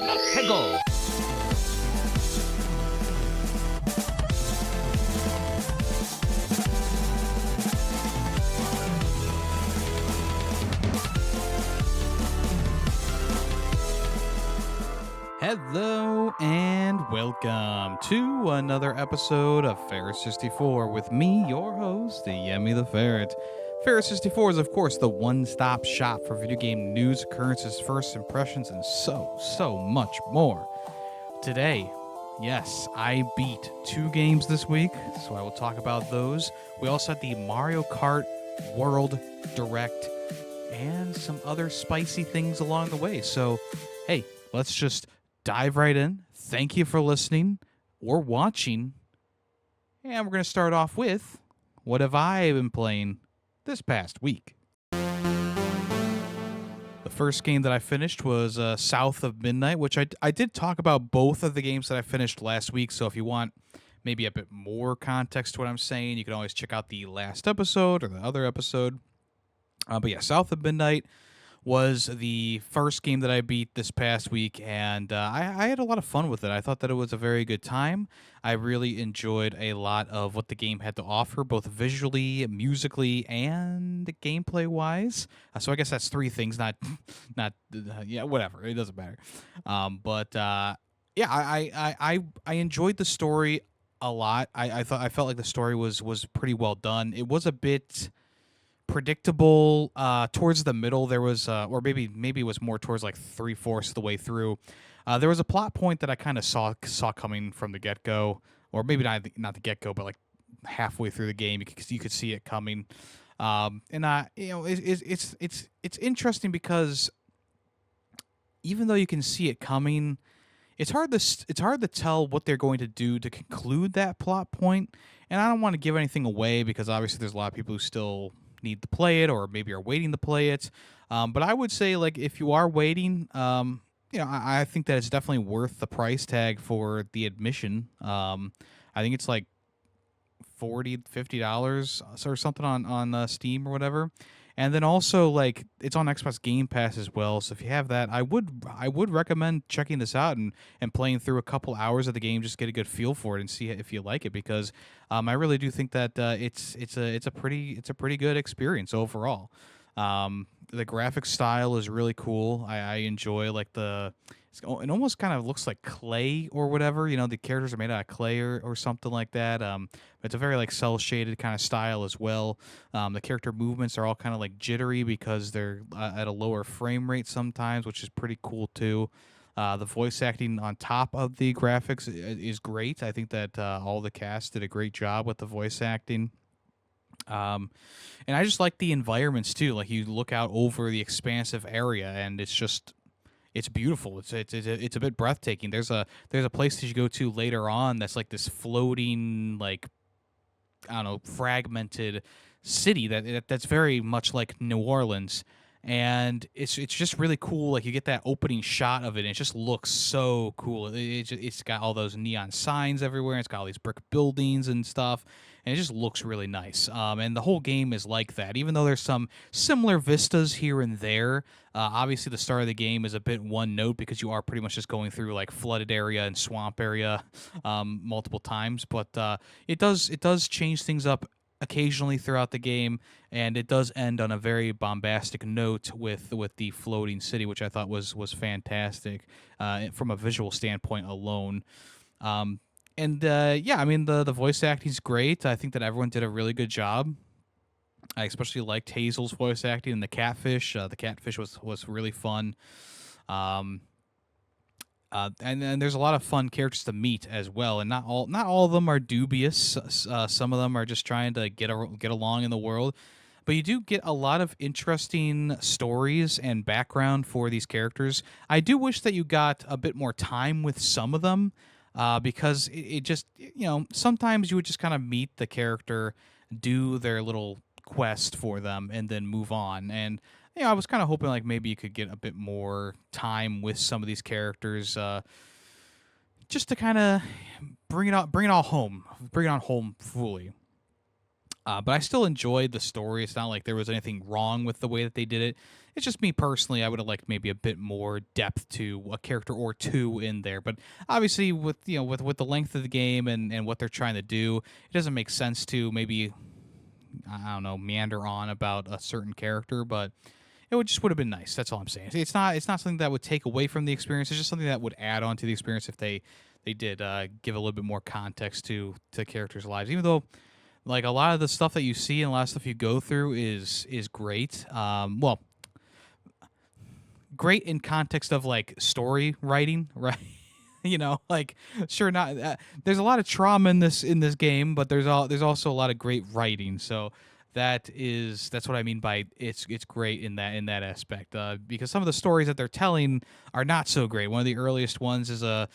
Tego. Hello and welcome to another episode of Ferret64 with me, your host, YemmytheFerret. Ferret64 is, of course, the one-stop shop for video game news, occurrences, first impressions, and so much more. Today, yes, I beat 2 games this week, so I will talk about those. We also had the Mario Kart World Direct and some other spicy things along the way. So, hey, let's just dive right in. Thank you for listening or watching. And we're going to start off with, what have I been playing this past week? The first game that I finished was South of Midnight, which I did talk about both of the games that I finished last week. So if you want maybe a bit more context to what I'm saying, you can always check out the last episode or the other episode. But yeah, South of Midnight was the first game that I beat this past week, and I had a lot of fun with it. I thought that it was a very good time. I really enjoyed a lot of what the game had to offer, both visually, musically, and gameplay-wise. So I guess that's 3 things, not yeah, whatever. It doesn't matter. Yeah, I enjoyed the story a lot. I felt like the story was pretty well done. It was a bit predictable towards the middle. There was or maybe it was more towards like 3/4 of the way through. There was a plot point that I kind of saw coming from the get-go, or maybe not the get-go, but like halfway through the game you could see it coming. It's interesting because even though you can see it coming, it's hard to tell what they're going to do to conclude that plot point. And I don't want to give anything away because obviously there's a lot of people who still need to play it or maybe are waiting to play it. But I would say, like, if you are waiting, I think that it's definitely worth the price tag for the admission. I think it's like $40-$50 or something on Steam or whatever. And then also, like, it's on Xbox Game Pass as well. So if you have that, I would recommend checking this out and playing through a couple hours of the game, just get a good feel for it and see if you like it, because I really do think that it's a pretty good experience overall. The graphic style is really cool. I enjoy like it almost kind of looks like clay or whatever. You know, the characters are made out of clay or something like that. It's a very like cel shaded kind of style as well. The character movements are all kind of like jittery because they're at a lower frame rate sometimes, which is pretty cool too. The voice acting on top of the graphics is great. I think that all the cast did a great job with the voice acting. And I just like the environments too. Like, you look out over the expansive area, and it's beautiful. It's a bit breathtaking. There's a place that you go to later on that's like this floating, like, I don't know, fragmented city that's very much like New Orleans. And it's just really cool. Like, you get that opening shot of it, and it just looks so cool. It's got all those neon signs everywhere. It's got all these brick buildings and stuff, and it just looks really nice. And the whole game is like that, even though there's some similar vistas here and there. Obviously, the start of the game is a bit one note because you are pretty much just going through like flooded area and swamp area multiple times. But it does change things up occasionally throughout the game, and it does end on a very bombastic note with the floating city, which I thought was fantastic from a visual standpoint alone. Yeah, I mean, the voice acting's great. I think that everyone did a really good job. I especially liked Hazel's voice acting and the catfish. The catfish was really fun. And there's a lot of fun characters to meet as well, and not all of them are dubious. Some of them are just trying to get along in the world, but you do get a lot of interesting stories and background for these characters. I do wish that you got a bit more time with some of them, because it just, sometimes you would just kind of meet the character, do their little quest for them, and then move on. And I was kind of hoping like maybe you could get a bit more time with some of these characters, just to kind of bring it on home fully. But I still enjoyed the story. It's not like there was anything wrong with the way that they did it. it's just me personally. I would have liked maybe a bit more depth to a character or two in there. But obviously, with with the length of the game and what they're trying to do, it doesn't make sense to maybe, I don't know, meander on about a certain character. But would have been nice. That's all I'm saying. It's not something that would take away from the experience. It's just something that would add on to the experience if they did give a little bit more context to characters' lives. Even though, like, a lot of the stuff that you see and a lot of stuff you go through is great. Well, great in context of like story writing, right? Like, sure, not there's a lot of trauma in this game, but there's also a lot of great writing. So that's what I mean by it's great in that aspect, because some of the stories that they're telling are not so great. One of the earliest ones is a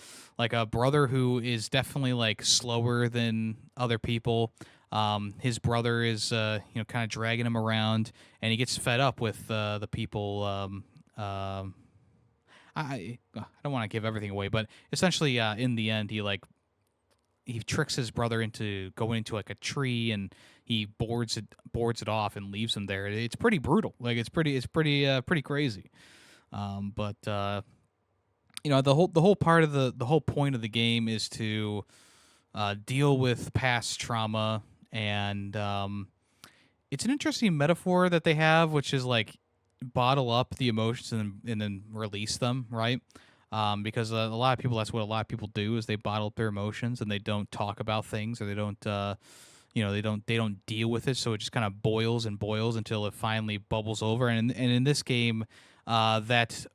brother who is definitely like slower than other people. His brother is kind of dragging him around, and he gets fed up with the people. I don't want to give everything away, but essentially, in the end, he tricks his brother into going into like a tree, and he boards it off and leaves him there. It's pretty brutal. Like, pretty crazy. But the whole part of the whole point of the game is to deal with past trauma, and it's an interesting metaphor that they have, which is like bottle up the emotions and then release them, right? Because a lot of people, that's what a lot of people do, is they bottle up their emotions and they don't talk about things, or they don't they don't deal with it, so it just kind of boils and boils until it finally bubbles over. And in this game, that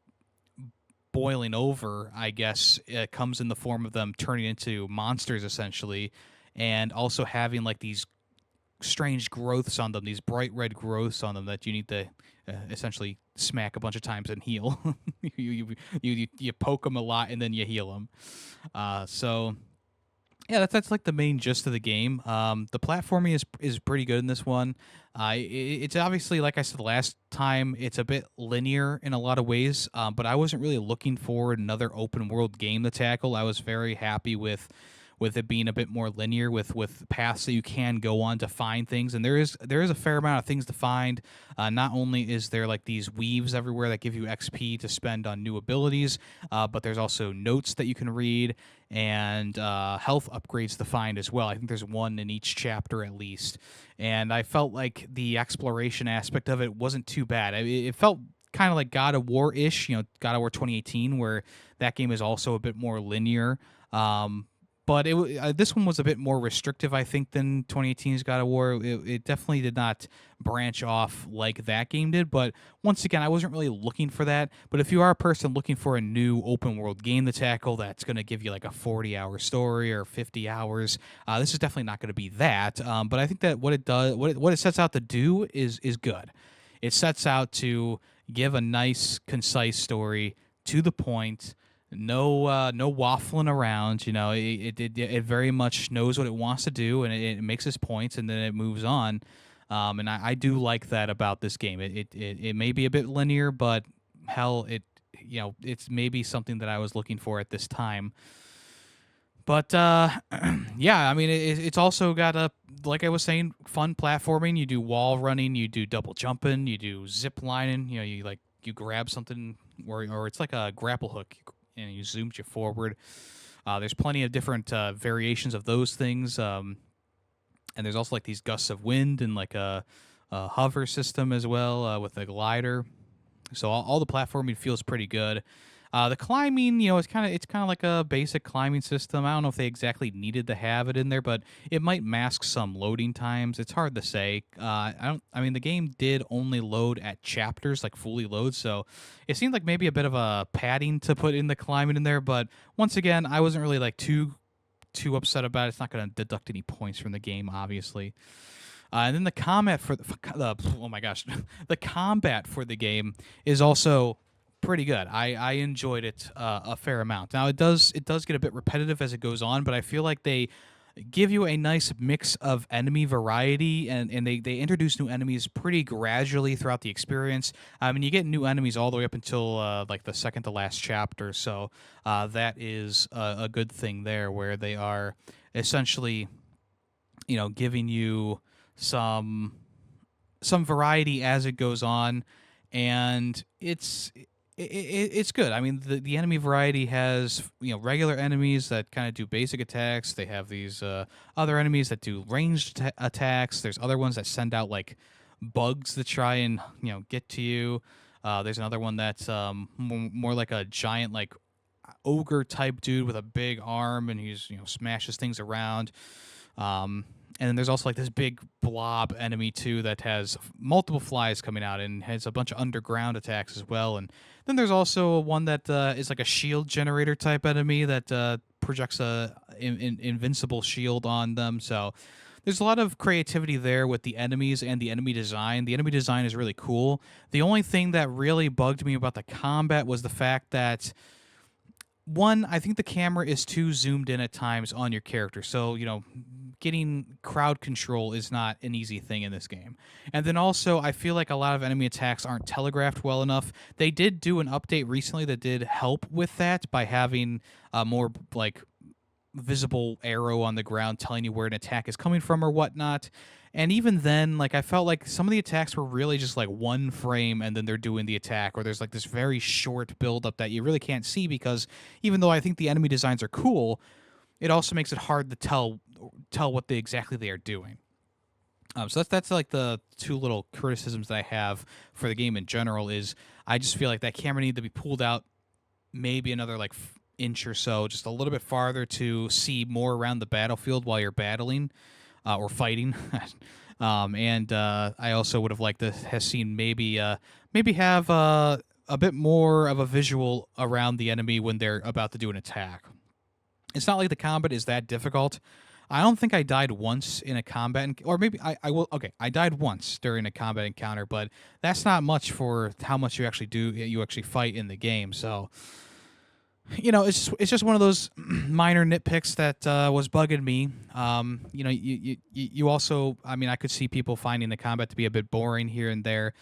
boiling over, I guess, comes in the form of them turning into monsters essentially, and also having like these strange growths on them, these bright red growths on them that you need to essentially smack a bunch of times and heal. You poke them a lot and then you heal them. So yeah, that's like the main gist of the game. The platforming is pretty good in this one. It's obviously, like I said last time, it's a bit linear in a lot of ways. But I wasn't really looking for another open world game to tackle. I was very happy with it being a bit more linear, with paths that you can go on to find things. And there is a fair amount of things to find. Not only is there like these weaves everywhere that give you XP to spend on new abilities, but there's also notes that you can read, and health upgrades to find as well. I think there's one in each chapter at least. And I felt like the exploration aspect of it wasn't too bad. It felt kind of like God of War-ish, God of War 2018, where that game is also a bit more linear. But this one was a bit more restrictive, I think, than 2018's God of War. It definitely did not branch off like that game did. But once again, I wasn't really looking for that. But if you are a person looking for a new open world game to tackle that's going to give you like a 40-hour story or 50 hours, this is definitely not going to be that. But I think that what it sets out to do is good. It sets out to give a nice, concise story, to the point. No waffling around. It very much knows what it wants to do, and it makes its points, and then it moves on. And I do like that about this game. It may be a bit linear, but hell, it's maybe something that I was looking for at this time. But yeah, I mean, it's also got like I was saying, fun platforming. You do wall running, you do double jumping, you do zip lining. You grab something, or it's like a grapple hook, and you zoomed you forward. There's plenty of different variations of those things, and there's also like these gusts of wind and like a hover system as well, with a glider. So all the platforming feels pretty good. The climbing, it's kind of like a basic climbing system. I don't know if they exactly needed to have it in there, but it might mask some loading times. It's hard to say. I mean, the game did only load at chapters, like fully load, so it seemed like maybe a bit of a padding to put in the climbing in there. But once again, I wasn't really like too upset about it. It's not going to deduct any points from the game, obviously. And then the combat for oh my gosh, the combat for the game is also pretty good. I enjoyed it a fair amount. Now it does get a bit repetitive as it goes on, but I feel like they give you a nice mix of enemy variety, and they introduce new enemies pretty gradually throughout the experience. I mean, you get new enemies all the way up until like the second to last chapter, so that is a good thing there, where they are essentially giving you some variety as it goes on. and it's good. I mean, the enemy variety has regular enemies that kind of do basic attacks. They have these other enemies that do ranged attacks. There's other ones that send out like bugs that try and get to you. There's another one that's more like a giant like ogre type dude with a big arm, and he's smashes things around. And then there's also like this big blob enemy too that has multiple flies coming out and has a bunch of underground attacks as well. And then there's also one that is like a shield generator type enemy that projects a invincible shield on them. So there's a lot of creativity there with the enemies and the enemy design. The enemy design is really cool. The only thing that really bugged me about the combat was the fact that one, I think the camera is too zoomed in at times on your character. So, getting crowd control is not an easy thing in this game. And then also, I feel like a lot of enemy attacks aren't telegraphed well enough. They did do an update recently that did help with that by having a more like visible arrow on the ground telling you where an attack is coming from or whatnot. And even then, like, I felt like some of the attacks were really just like one frame and then they're doing the attack, or there's like this very short build-up that you really can't see, because even though I think the enemy designs are cool, it also makes it hard to tell what exactly they are doing. So that's like the two little criticisms that I have for the game in general. Is I just feel like that camera needed to be pulled out maybe another like inch or so, just a little bit farther, to see more around the battlefield while you're battling or fighting. And I also would have liked to have seen maybe have a bit more of a visual around the enemy when they're about to do an attack. It's not like the combat is that difficult. I don't think I died once in a combat, or maybe I will. Okay, I died once during a combat encounter, but that's not much for how much you actually fight in the game. So, it's just one of those minor nitpicks that was bugging me. You also, I mean, I could see people finding the combat to be a bit boring here and there,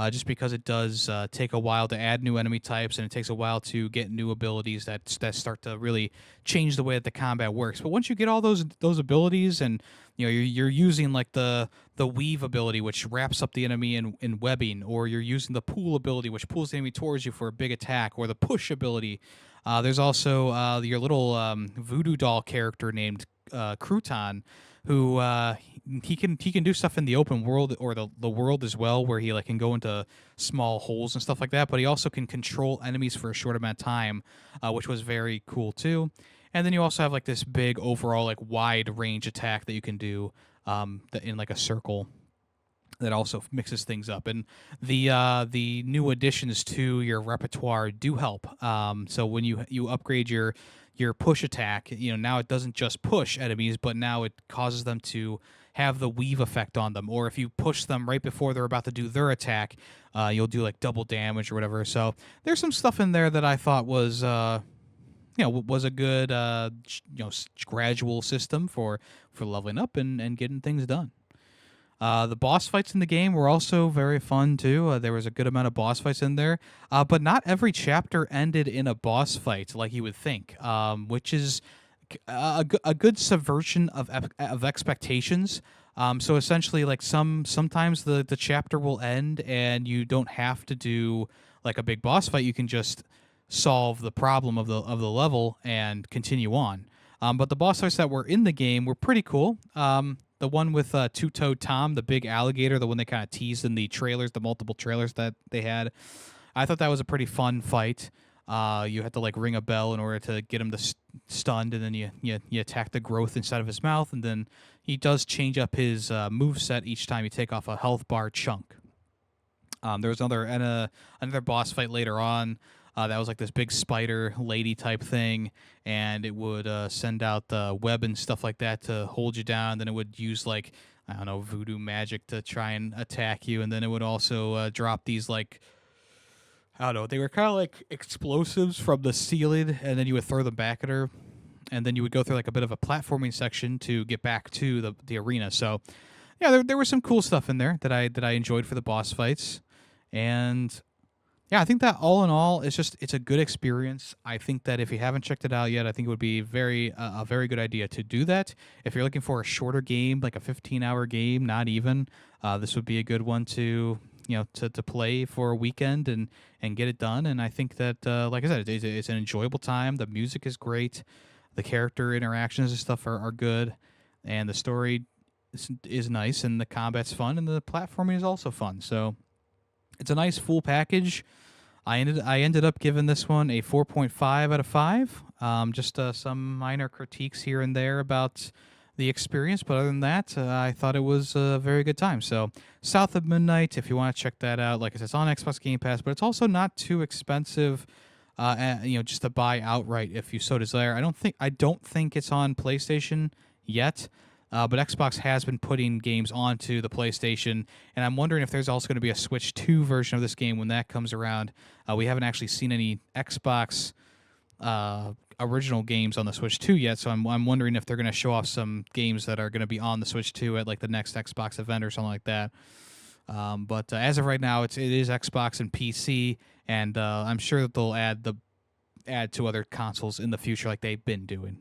just because it does take a while to add new enemy types, and it takes a while to get new abilities that start to really change the way that the combat works. But once you get all those abilities, and you're using like the weave ability, which wraps up the enemy in webbing, or you're using the pull ability, which pulls the enemy towards you for a big attack, or the push ability. There's also your little voodoo doll character named Crouton, who he can do stuff in the open world or the world as well, where he like can go into small holes and stuff like that. But he also can control enemies for a short amount of time, which was very cool too. And then you also have like this big overall like wide range attack that you can do in like a circle, that also mixes things up. And the new additions to your repertoire do help. So when you upgrade your push attack, now it doesn't just push enemies, but now it causes them to have the weave effect on them. Or if you push them right before they're about to do their attack, you'll do like double damage or whatever. So there's some stuff in there that I thought was was a good gradual system for leveling up and getting things done. The boss fights in the game were also very fun too. There was a good amount of boss fights in there, but not every chapter ended in a boss fight like you would think, which is a good subversion of expectations. So essentially, like sometimes the chapter will end and you don't have to do like a big boss fight. You can just solve the problem of the level and continue on. But the boss fights that were in the game were pretty cool. The one with Two-Toed Tom, the big alligator, the one they kind of teased in the trailers, the multiple trailers that they had. I thought that was a pretty fun fight. You had to like ring a bell in order to get him to stunned, and then you attack the growth inside of his mouth, and then he does change up his moveset each time you take off a health bar chunk. There was another boss fight later on. That was like this big spider lady type thing, and it would send out the web and stuff like that to hold you down. Then it would use like, I don't know, voodoo magic to try and attack you, and then it would also drop these like, I don't know, they were kind of like explosives from the ceiling, and then you would throw them back at her, and then you would go through like a bit of a platforming section to get back to the arena. So yeah, there was some cool stuff in there that I enjoyed for the boss fights, and yeah, I think that all in all, it's a good experience. I think that if you haven't checked it out yet, I think it would be a very good idea to do that. If you're looking for a shorter game, like a 15-hour game, not even, this would be a good one to to play for a weekend and get it done. And I think that, like I said, it's an enjoyable time. The music is great, the character interactions and stuff are good, and the story is nice, and the combat's fun, and the platforming is also fun. So it's a nice full package. I ended up giving this one a 4.5 out of 5. Just some minor critiques here and there about the experience, but other than that, I thought it was a very good time. So, South of Midnight, if you want to check that out, like I said, it's on Xbox Game Pass, but it's also not too expensive, just to buy outright if you so desire. I don't think it's on PlayStation yet. But Xbox has been putting games onto the PlayStation, and I'm wondering if there's also going to be a Switch 2 version of this game when that comes around. We haven't actually seen any Xbox original games on the Switch 2 yet, so I'm wondering if they're going to show off some games that are going to be on the Switch 2 at like the next Xbox event or something like that. But as of right now, it is Xbox and PC, and I'm sure that they'll add to other consoles in the future like they've been doing.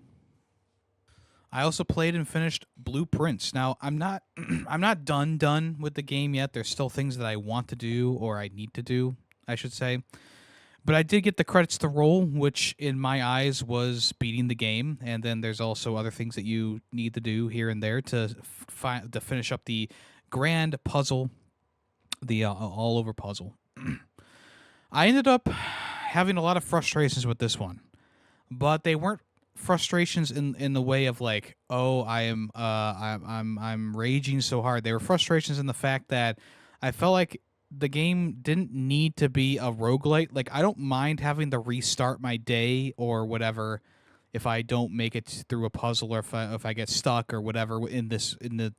I also played and finished Blueprints. Now, I'm not I'm not done with the game yet. There's still things that I want to do, or I need to do, I should say. But I did get the credits to roll, which in my eyes was beating the game. And then there's also other things that you need to do here and there to finish up the grand puzzle, the all over puzzle. I ended up having a lot of frustrations with this one, but they weren't frustrations in the way of like, oh, I'm raging so hard. They were frustrations in the fact that I felt like the game didn't need to be a roguelite. Like, I don't mind having to restart my day or whatever if I don't make it through a puzzle, or if I get stuck or whatever in the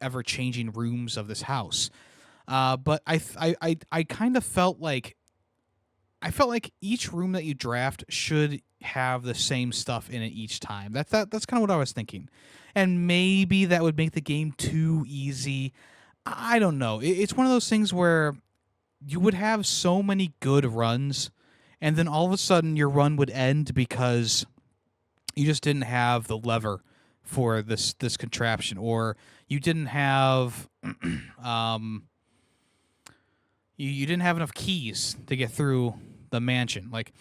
ever changing rooms of this house. But I kind of felt like each room that you draft should have the same stuff in it each time. That's kind of what I was thinking. And maybe that would make the game too easy. I don't know. It's one of those things where you would have so many good runs, and then all of a sudden your run would end because you just didn't have the lever for this contraption, or you didn't have you didn't have enough keys to get through the mansion. Like,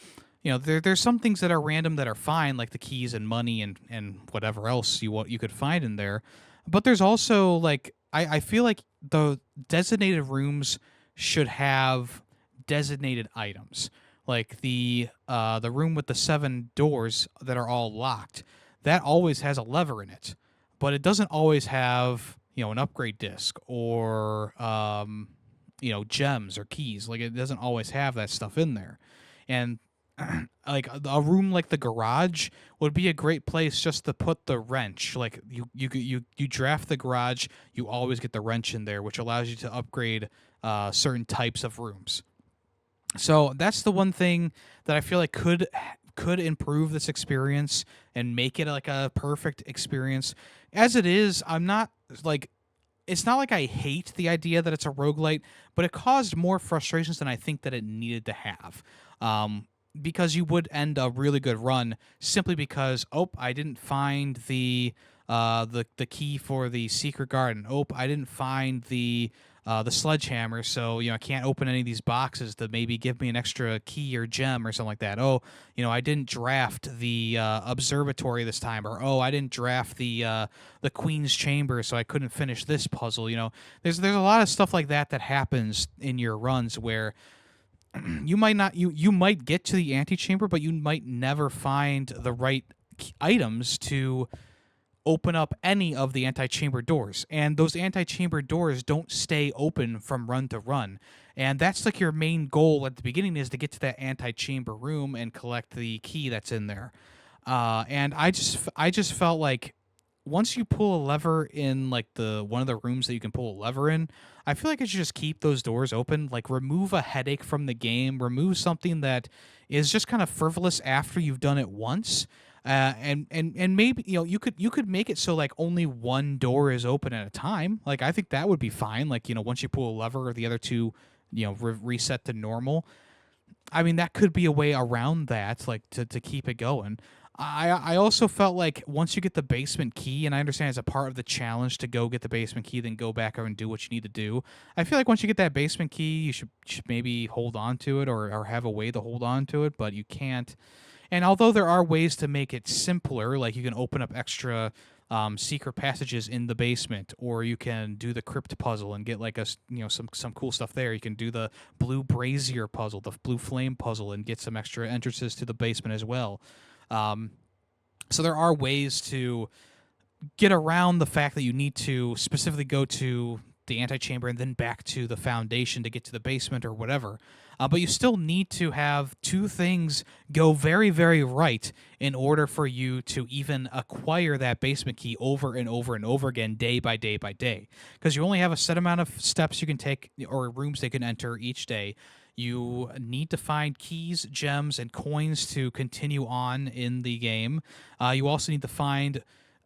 there's some things that are random that are fine, like the keys and money and whatever else you could find in there. But there's also, like, I feel like the designated rooms should have designated items. Like the room with the 7 doors that are all locked, that always has a lever in it, but it doesn't always have an upgrade disc or gems or keys. Like, it doesn't always have that stuff in there. And like a room like the garage would be a great place just to put the wrench. Like, you draft the garage, you always get the wrench in there, which allows you to upgrade certain types of rooms. So that's the one thing that I feel like could improve this experience and make it like a perfect experience. As it is, it's not like I hate the idea that it's a roguelite, but it caused more frustrations than I think that it needed to have. Because you would end a really good run simply because, I didn't find the key for the secret garden. I didn't find the sledgehammer, so I can't open any of these boxes to maybe give me an extra key or gem or something like that. I didn't draft the observatory this time, or I didn't draft the queen's chamber, so I couldn't finish this puzzle. There's a lot of stuff like that happens in your runs where you might get to the antechamber, but you might never find the right items to open up any of the antechamber doors. And those antechamber doors don't stay open from run to run. And that's like your main goal at the beginning, is to get to that antechamber room and collect the key that's in there. And I just felt like once you pull a lever in like one of the rooms that you can pull a lever in, I feel like I should just keep those doors open. Like, remove a headache from the game, remove something that is just kind of frivolous after you've done it once. And maybe you could make it so like only one door is open at a time. Like, I think that would be fine. Like, once you pull a lever, the other two reset to normal. I mean, that could be a way around that, like to keep it going. I also felt like once you get the basement key, and I understand it's a part of the challenge to go get the basement key, then go back and do what you need to do. I feel like once you get that basement key, you should maybe hold on to it, or have a way to hold on to it, but you can't. And although there are ways to make it simpler, like you can open up extra secret passages in the basement, or you can do the crypt puzzle and get like some cool stuff there. You can do the blue brazier puzzle, the blue flame puzzle, and get some extra entrances to the basement as well. Um, so there are ways to get around the fact that you need to specifically go to the antechamber and then back to the foundation to get to the basement or whatever. But you still need to have two things go very, very right in order for you to even acquire that basement key over and over and over again, day by day by day. Because you only have a set amount of steps you can take or rooms they can enter each day. You need to find keys, gems, and coins to continue on in the game. You also need to find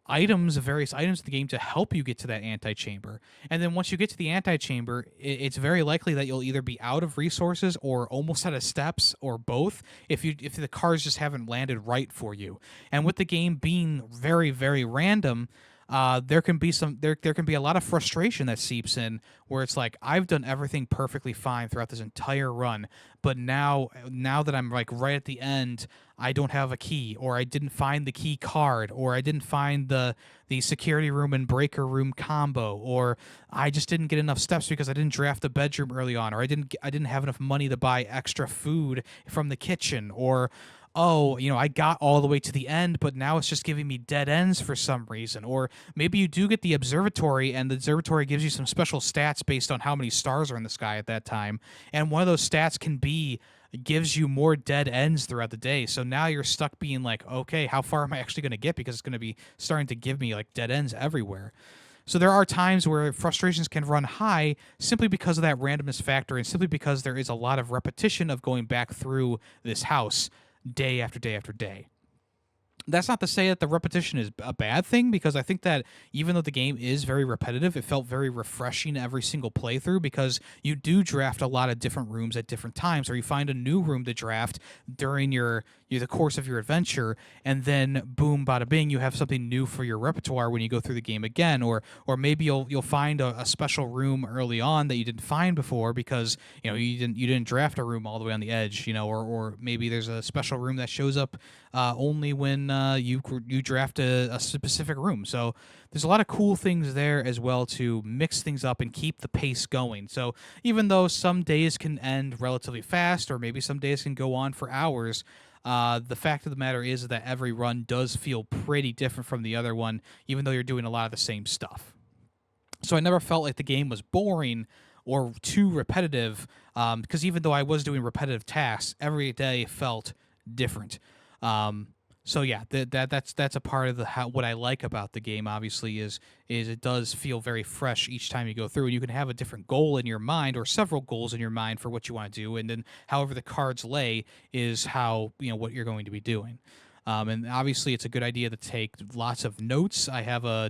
various items in the game to help you get to that antechamber. And then once you get to the antechamber, it's very likely that you'll either be out of resources or almost out of steps, or both, if the cars just haven't landed right for you. And with the game being very, very random, there can be a lot of frustration that seeps in, where it's like, I've done everything perfectly fine throughout this entire run, but now that I'm like right at the end, I don't have a key, or I didn't find the key card, or I didn't find the security room and breaker room combo, or I just didn't get enough steps because I didn't draft the bedroom early on, or I didn't have enough money to buy extra food from the kitchen, or oh, I got all the way to the end, but now it's just giving me dead ends for some reason. Or maybe you do get the observatory, and the observatory gives you some special stats based on how many stars are in the sky at that time. And one of those stats gives you more dead ends throughout the day. So now you're stuck being like, okay, how far am I actually going to get? Because it's going to be starting to give me like dead ends everywhere. So there are times where frustrations can run high simply because of that randomness factor, and simply because there is a lot of repetition of going back through this house day after day after day. That's not to say that the repetition is a bad thing, because I think that even though the game is very repetitive, it felt very refreshing every single playthrough, because you do draft a lot of different rooms at different times, or you find a new room to draft during the course of your adventure, and then boom, bada bing, you have something new for your repertoire when you go through the game again. Or maybe you'll find a special room early on that you didn't find before, because you didn't draft a room all the way on the edge, or maybe there's a special room that shows up only when you draft a specific room. So there's a lot of cool things there as well to mix things up and keep the pace going. So even though some days can end relatively fast, or maybe some days can go on for hours, the fact of the matter is that every run does feel pretty different from the other one, even though you're doing a lot of the same stuff. So I never felt like the game was boring or too repetitive, because even though I was doing repetitive tasks, every day felt different. So yeah, that's a part of what I like about the game. Obviously, is it does feel very fresh each time you go through, and you can have a different goal in your mind, or several goals in your mind for what you want to do, and then however the cards lay is how what you're going to be doing. And obviously, it's a good idea to take lots of notes. I have a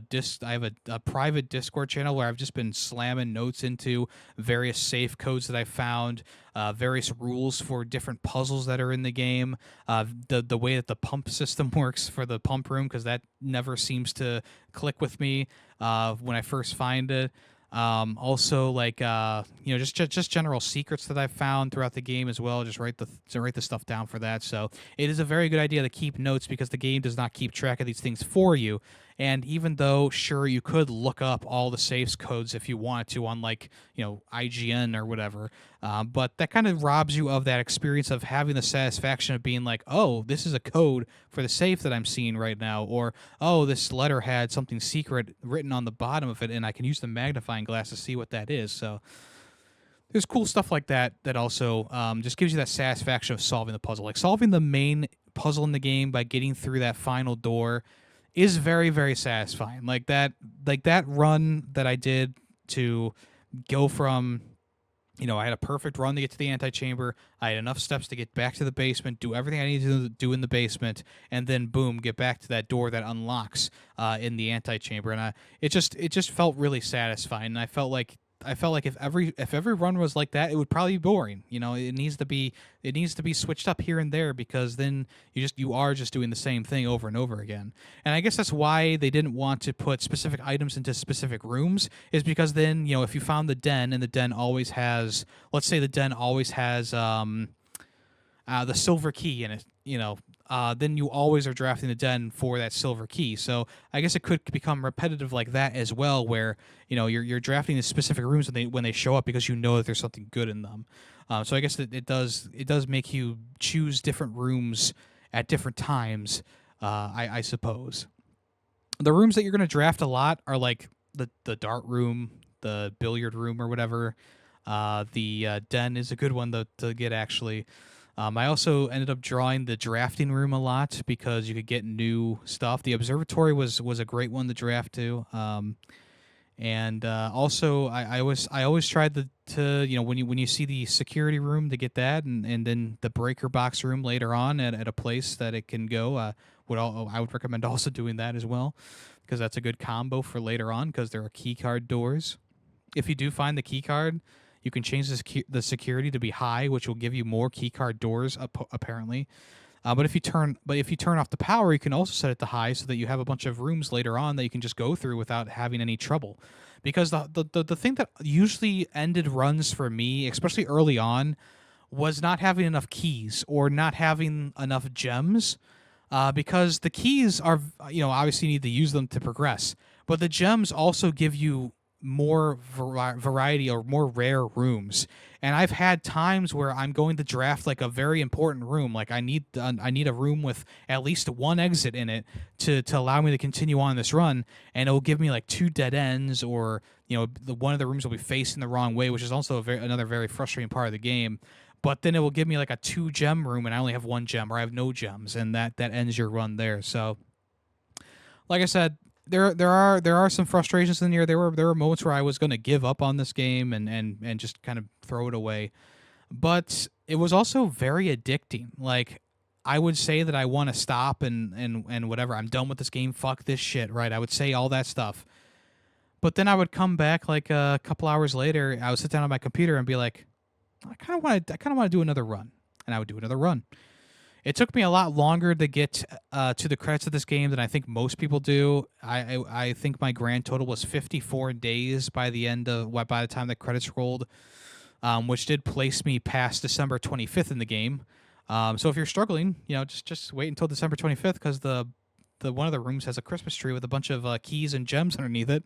private Discord channel where I've just been slamming notes into various safe codes that I found, various rules for different puzzles that are in the game, the way that the pump system works for the pump room, because that never seems to click with me when I first find it. Also, like just general secrets that I've found throughout the game as well. Just write the stuff down for that. So it is a very good idea to keep notes, because the game does not keep track of these things for you. And even though, sure, you could look up all the saves codes if you wanted to on IGN or whatever, but that kind of robs you of that experience of having the satisfaction of being like, oh, this is a code for the safe that I'm seeing right now, or oh, this letter had something secret written on the bottom of it, and I can use the magnifying glass to see what that is. So there's cool stuff like that also just gives you that satisfaction of solving the puzzle. Like solving the main puzzle in the game by getting through that final door is very, very satisfying. Like that run that I did to go from, I had a perfect run to get to the antechamber. I had enough steps to get back to the basement, do everything I needed to do in the basement, and then boom, get back to that door that unlocks in the antechamber. And it just felt really satisfying. And I felt like I felt like if every run was like that, it would probably be boring. It needs to be switched up here and there, because then you are just doing the same thing over and over again. And I guess that's why they didn't want to put specific items into specific rooms, is because then, if you found the den, and the den always has, let's say the den always has the silver key in it, then you always are drafting the den for that silver key. So I guess it could become repetitive like that as well, where you're drafting the specific rooms when they show up, because you know that there's something good in them. So I guess that it does make you choose different rooms at different times. I suppose the rooms that you're going to draft a lot are like the dart room, the billiard room, or whatever. The den is a good one to get, actually. I also ended up drawing the drafting room a lot, because you could get new stuff. The observatory was a great one to draft to. And also I always tried when you see the security room, to get that, and then the breaker box room later on at a place that it can go. I would recommend also doing that as well, because that's a good combo for later on, because there are key card doors. If you do find the key card, you can change the security to be high, which will give you more keycard doors, apparently. But if you turn off the power, you can also set it to high, so that you have a bunch of rooms later on that you can just go through without having any trouble. Because the thing that usually ended runs for me, especially early on, was not having enough keys or not having enough gems. Because the keys are, obviously you need to use them to progress, but the gems also give you more variety or more rare rooms. And I've had times where I'm going to draft like a very important room, like I need a room with at least one exit in it to allow me to continue on this run, and it'll give me like 2 dead ends, or one of the rooms will be facing the wrong way, which is also another very frustrating part of the game. But then it will give me like a 2 gem room, and I only have 1 gem, or I have no gems, and that ends your run there. So like I said, there are some frustrations in here. There were moments where I was going to give up on this game and just kind of throw it away. But it was also very addicting. Like, I would say that I want to stop and whatever. I'm done with this game. Fuck this shit, right? I would say all that stuff. But then I would come back like a couple hours later. I would sit down on my computer and be like, I kind of want to do another run. And I would do another run. It took me a lot longer to get to the credits of this game than I think most people do. I think my grand total was 54 days by the time the credits rolled, which did place me past December 25th in the game. So if you're struggling, just wait until December 25th, because the one of the rooms has a Christmas tree with a bunch of keys and gems underneath it.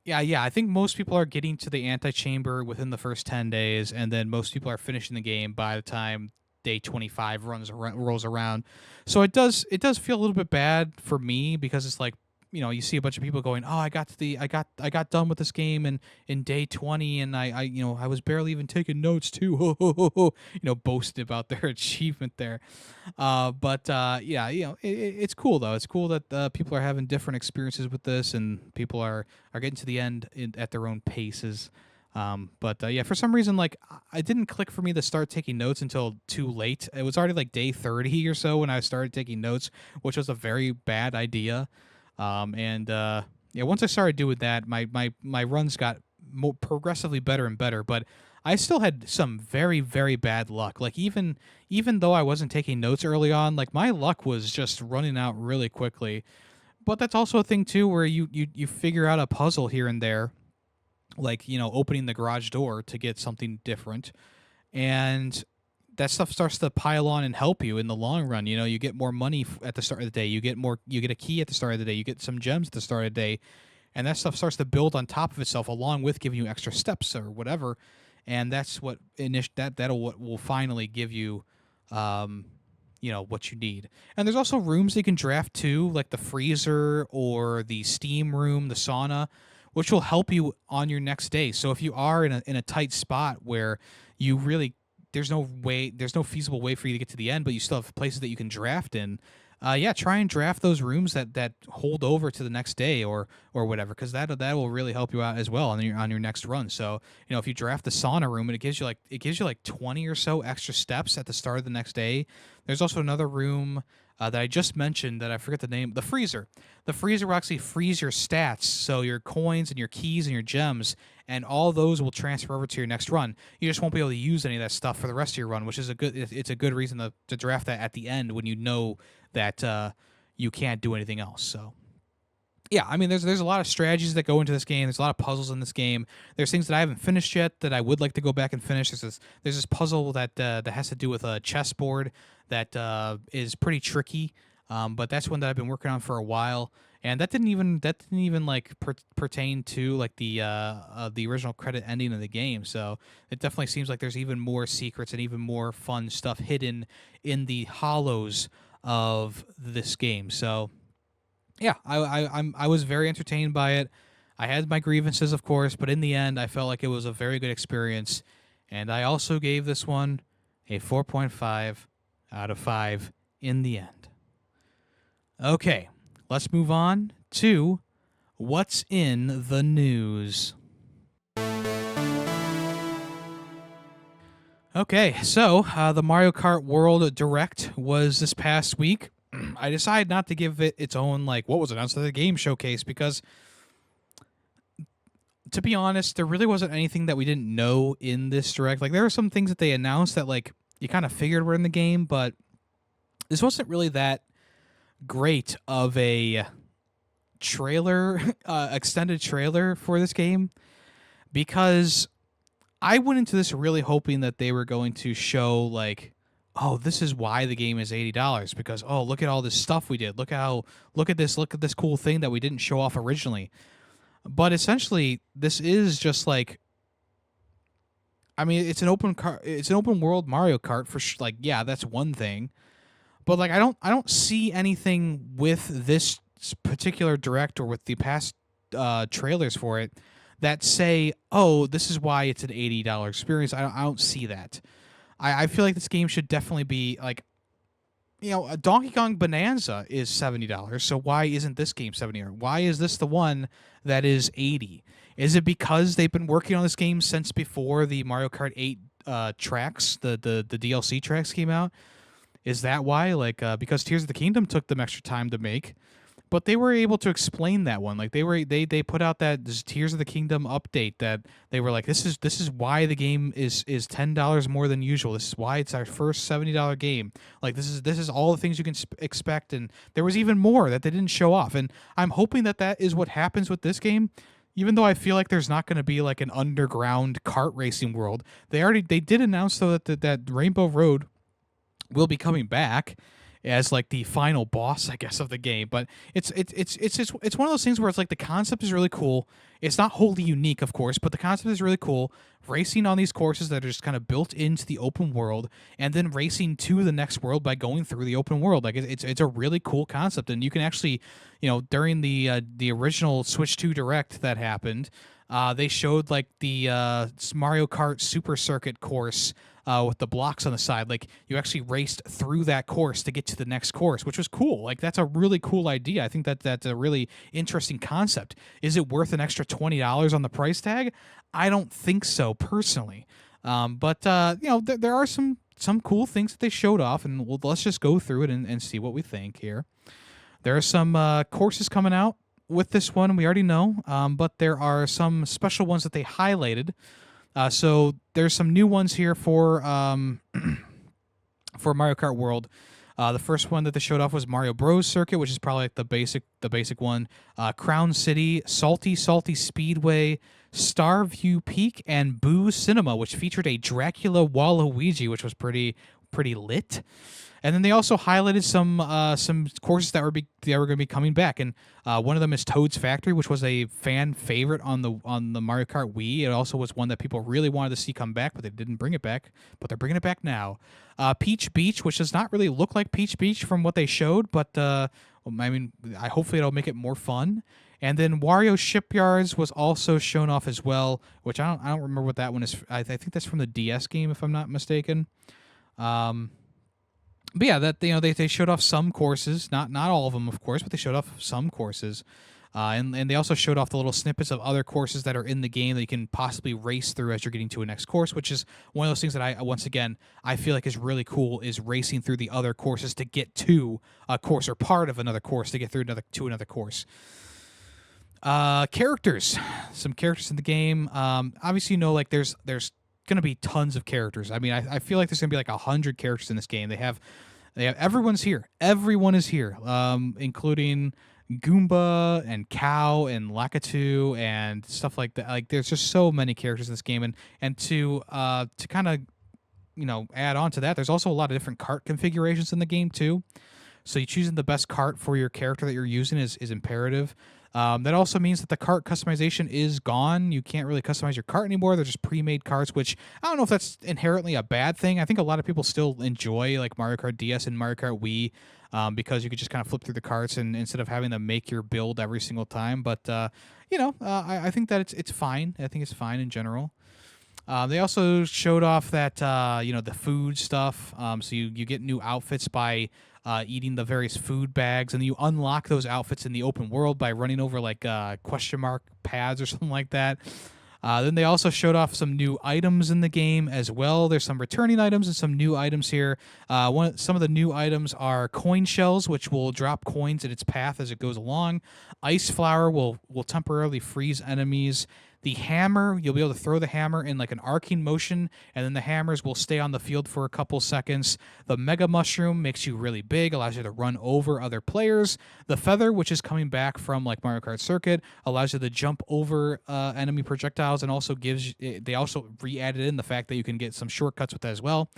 Yeah, I think most people are getting to the antechamber within the first 10 days, and then most people are finishing the game by the time day 25 rolls around. So it does feel a little bit bad for me, because it's like, you see a bunch of people going, "Oh, I got done with this game in day 20, and I was barely even taking notes too." Boasted about their achievement there. Yeah, it's cool though. It's cool that people are having different experiences with this, and people are getting to the end at their own paces. Yeah, for some reason, like, it didn't click for me to start taking notes until too late. It was already like day 30 or so when I started taking notes, which was a very bad idea. Once I started doing that, my runs got progressively better and better, but I still had some very, very bad luck. Like, even though I wasn't taking notes early on, like, my luck was just running out really quickly. But that's also a thing too, where you figure out a puzzle here and there, like, opening the garage door to get something different, and that stuff starts to pile on and help you in the long run. You get more money at the start of the day. You get a key at the start of the day. You get some gems at the start of the day, and that stuff starts to build on top of itself, along with giving you extra steps or whatever. And that's what what will finally give you, what you need. And there's also rooms that you can draft too, like the freezer or the steam room, the sauna, which will help you on your next day. So if you are in a tight spot where you really there's no feasible way for you to get to the end, but you still have places that you can draft in, yeah, try and draft those rooms that hold over to the next day or whatever, because that will really help you out as well on your next run. So if you draft the sauna room, and it gives you like 20 or so extra steps at the start of the next day. There's also another room that I just mentioned that I forget the name. The freezer. The freezer will actually freeze your stats, so your coins and your keys and your gems, and all those will transfer over to your next run. You just won't be able to use any of that stuff for the rest of your run, which is it's a good reason to draft that at the end when you know that you can't do anything else. So yeah, I mean, there's a lot of strategies that go into this game. There's a lot of puzzles in this game. There's things that I haven't finished yet that I would like to go back and finish. There's this puzzle that has to do with a chessboard that is pretty tricky, but that's one that I've been working on for a while. And that didn't even like pertain to like the original credit ending of the game. So it definitely seems like there's even more secrets and even more fun stuff hidden in the hollows of this game. So yeah, I was very entertained by it. I had my grievances, of course, but in the end, I felt like it was a very good experience, and I also gave this one a 4.5 out of 5 in the end. Okay, let's move on to what's in the news. Okay, so the Mario Kart World Direct was this past week. I decided not to give it its own, like, what was announced at the game showcase, because, to be honest, there really wasn't anything that we didn't know in this Direct. Like, there were some things that they announced that, like, you kind of figured were in the game, but this wasn't really that great of a trailer, extended trailer for this game, because I went into this really hoping that they were going to show, like, oh, this is why the game is $80, because, oh, look at all this stuff we did. Look at this cool thing that we didn't show off originally. But essentially, this is just like, I mean, it's an open world Mario Kart for like, yeah, that's one thing. But like, I don't see anything with this particular Direct or with the past trailers for it that say, oh, this is why it's an $80 experience. I don't see that. I feel like this game should definitely be like, a Donkey Kong Bonanza is $70, so why isn't this game $70? Why is this the one that is $80? Is it because they've been working on this game since before the Mario Kart 8 tracks, the DLC tracks came out? Is that why? Like, because Tears of the Kingdom took them extra time to make, but they were able to explain that one. Like they put out that this Tears of the Kingdom update that they were like, this is why the game is $10 more than usual. This is why it's our first $70 game. Like this is all the things you can expect, and there was even more that they didn't show off. And I'm hoping that is what happens with this game. Even though I feel like there's not going to be like an underground kart racing world, they did announce though that Rainbow Road will be coming back as like the final boss, I guess, of the game. But it's one of those things where it's like the concept is really cool. It's not wholly unique, of course, but the concept is really cool. Racing on these courses that are just kind of built into the open world, and then racing to the next world by going through the open world. Like it's a really cool concept, and you can actually, during the original Switch 2 Direct that happened, they showed like the Mario Kart Super Circuit course with the blocks on the side. Like you actually raced through that course to get to the next course, which was cool. Like that's a really cool idea. I think that's a really interesting concept. Is it worth an extra $20 on the price tag? I don't think so personally. But there are some cool things that they showed off, and let's just go through it and see what we think here. There are some courses coming out with this one, we already know, but there are some special ones that they highlighted. So there's some new ones here for Mario Kart World. The first one that they showed off was Mario Bros. Circuit, which is probably like the basic one. Crown City, Salty Speedway, Starview Peak, and Boo Cinema, which featured a Dracula Waluigi, which was pretty lit. And then they also highlighted some courses that were going to be coming back, and one of them is Toad's Factory, which was a fan favorite on the Mario Kart Wii. It also was one that people really wanted to see come back, but they didn't bring it back. But they're bringing it back now. Peach Beach, which does not really look like Peach Beach from what they showed, but hopefully it'll make it more fun. And then Wario Shipyards was also shown off as well, which I don't remember what that one is. I think that's from the DS game, if I'm not mistaken. But yeah, that they showed off some courses, not all of them, of course, but they showed off some courses, and they also showed off the little snippets of other courses that are in the game that you can possibly race through as you're getting to a next course, which is one of those things that I feel like is really cool, is racing through the other courses to get to a course, or part of another course to get through another course. Characters, some characters in the game. Obviously, like there's gonna be tons of characters. I mean, I feel like there's gonna be like 100 characters in this game. They have everyone's here. Everyone is here, including Goomba and Cow and Lakitu and stuff like that. Like, there's just so many characters in this game, and to kind of add on to that, there's also a lot of different cart configurations in the game too. So you choosing the best cart for your character that you're using is imperative. That also means that the cart customization is gone. You can't really customize your cart anymore. They're just pre-made carts, which I don't know if that's inherently a bad thing. I think a lot of people still enjoy like Mario Kart DS and Mario Kart Wii, because you could just kind of flip through the carts and instead of having to make your build every single time. But I think that it's fine. I think it's fine in general. They also showed off that the food stuff. So you get new outfits by eating the various food bags, and you unlock those outfits in the open world by running over like question mark pads or something like that. Then they also showed off some new items in the game as well. There's some returning items and some new items here. Some of the new items are coin shells, which will drop coins in its path as it goes along. Ice flower will temporarily freeze enemies. The hammer, you'll be able to throw the hammer in like an arcing motion, and then the hammers will stay on the field for a couple seconds. The mega mushroom makes you really big, allows you to run over other players. The feather, which is coming back from like Mario Kart Circuit, allows you to jump over enemy projectiles, and also they also re-added in the fact that you can get some shortcuts with that as well.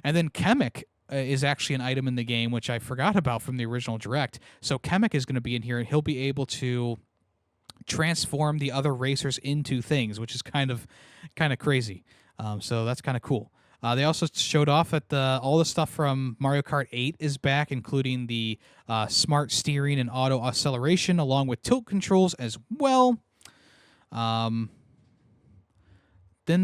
And then Chemic is actually an item in the game, which I forgot about from the original Direct. So Chemic is going to be in here, and he'll be able to transform the other racers into things, which is kind of crazy. So that's kind of cool. They also showed off that all the stuff from Mario Kart 8 is back, including the smart steering and auto acceleration, along with tilt controls as well. Then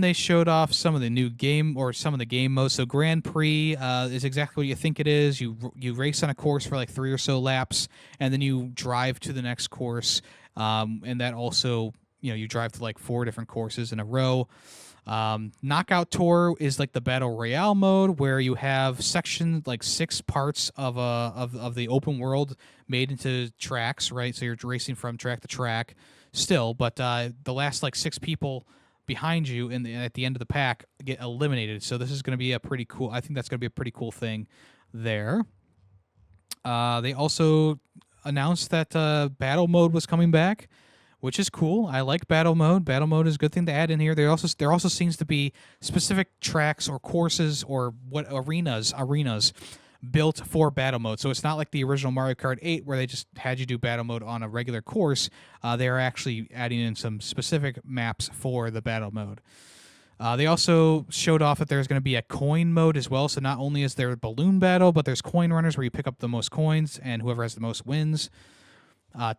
they showed off some of the new game, or some of the game modes. So Grand Prix is exactly what you think it is. You race on a course for like 3 or so laps, and then you drive to the next course. And that also, you drive to like 4 different courses in a row. Knockout Tour is like the Battle Royale mode, where you have sections, like 6 parts of the open world made into tracks, right? So you're racing from track to track still, but the last like 6 people behind you at the end of the pack get eliminated. So this is going to be I think that's going to be a pretty cool thing there. They also announced that battle mode was coming back, which is cool. I like battle mode. Battle mode is a good thing to add in here. There also seems to be specific tracks or courses or arenas built for battle mode. So it's not like the original Mario Kart 8 where they just had you do battle mode on a regular course. They are actually adding in some specific maps for the battle mode. They also showed off that there's going to be a coin mode as well. So not only is there a balloon battle, but there's coin runners where you pick up the most coins and whoever has the most wins.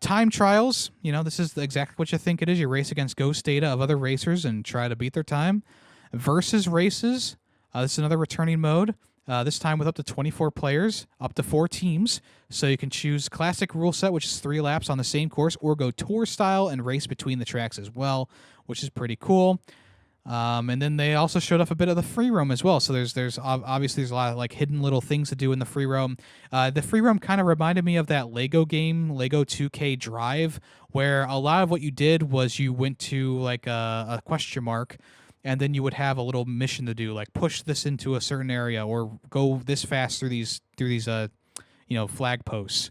Time trials, this is exactly what you think it is. You race against ghost data of other racers and try to beat their time. Versus races, this is another returning mode. This time with up to 24 players, up to 4 teams. So you can choose classic rule set, which is 3 laps on the same course, or go tour style and race between the tracks as well, which is pretty cool. And then they also showed off a bit of the free roam as well. So there's obviously a lot of like hidden little things to do in the free roam. The free roam kind of reminded me of that Lego game, Lego 2K Drive, where a lot of what you did was you went to like a question mark, and then you would have a little mission to do, like push this into a certain area or go this fast through these flag posts.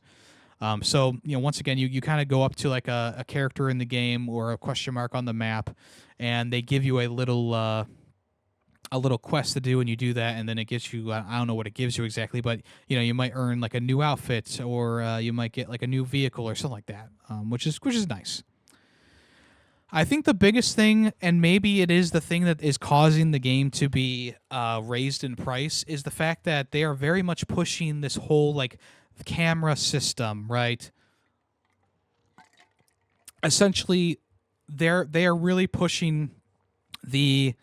So once again, you kind of go up to like a character in the game or a question mark on the map, and they give you a little quest to do, and you do that, and then it gives you I don't know what it gives you exactly, but you might earn like a new outfit, or you might get like a new vehicle or something like that, which is nice. I think the biggest thing, and maybe it is the thing that is causing the game to be raised in price, is the fact that they are very much pushing this whole like camera system, right? Essentially, they are really pushing the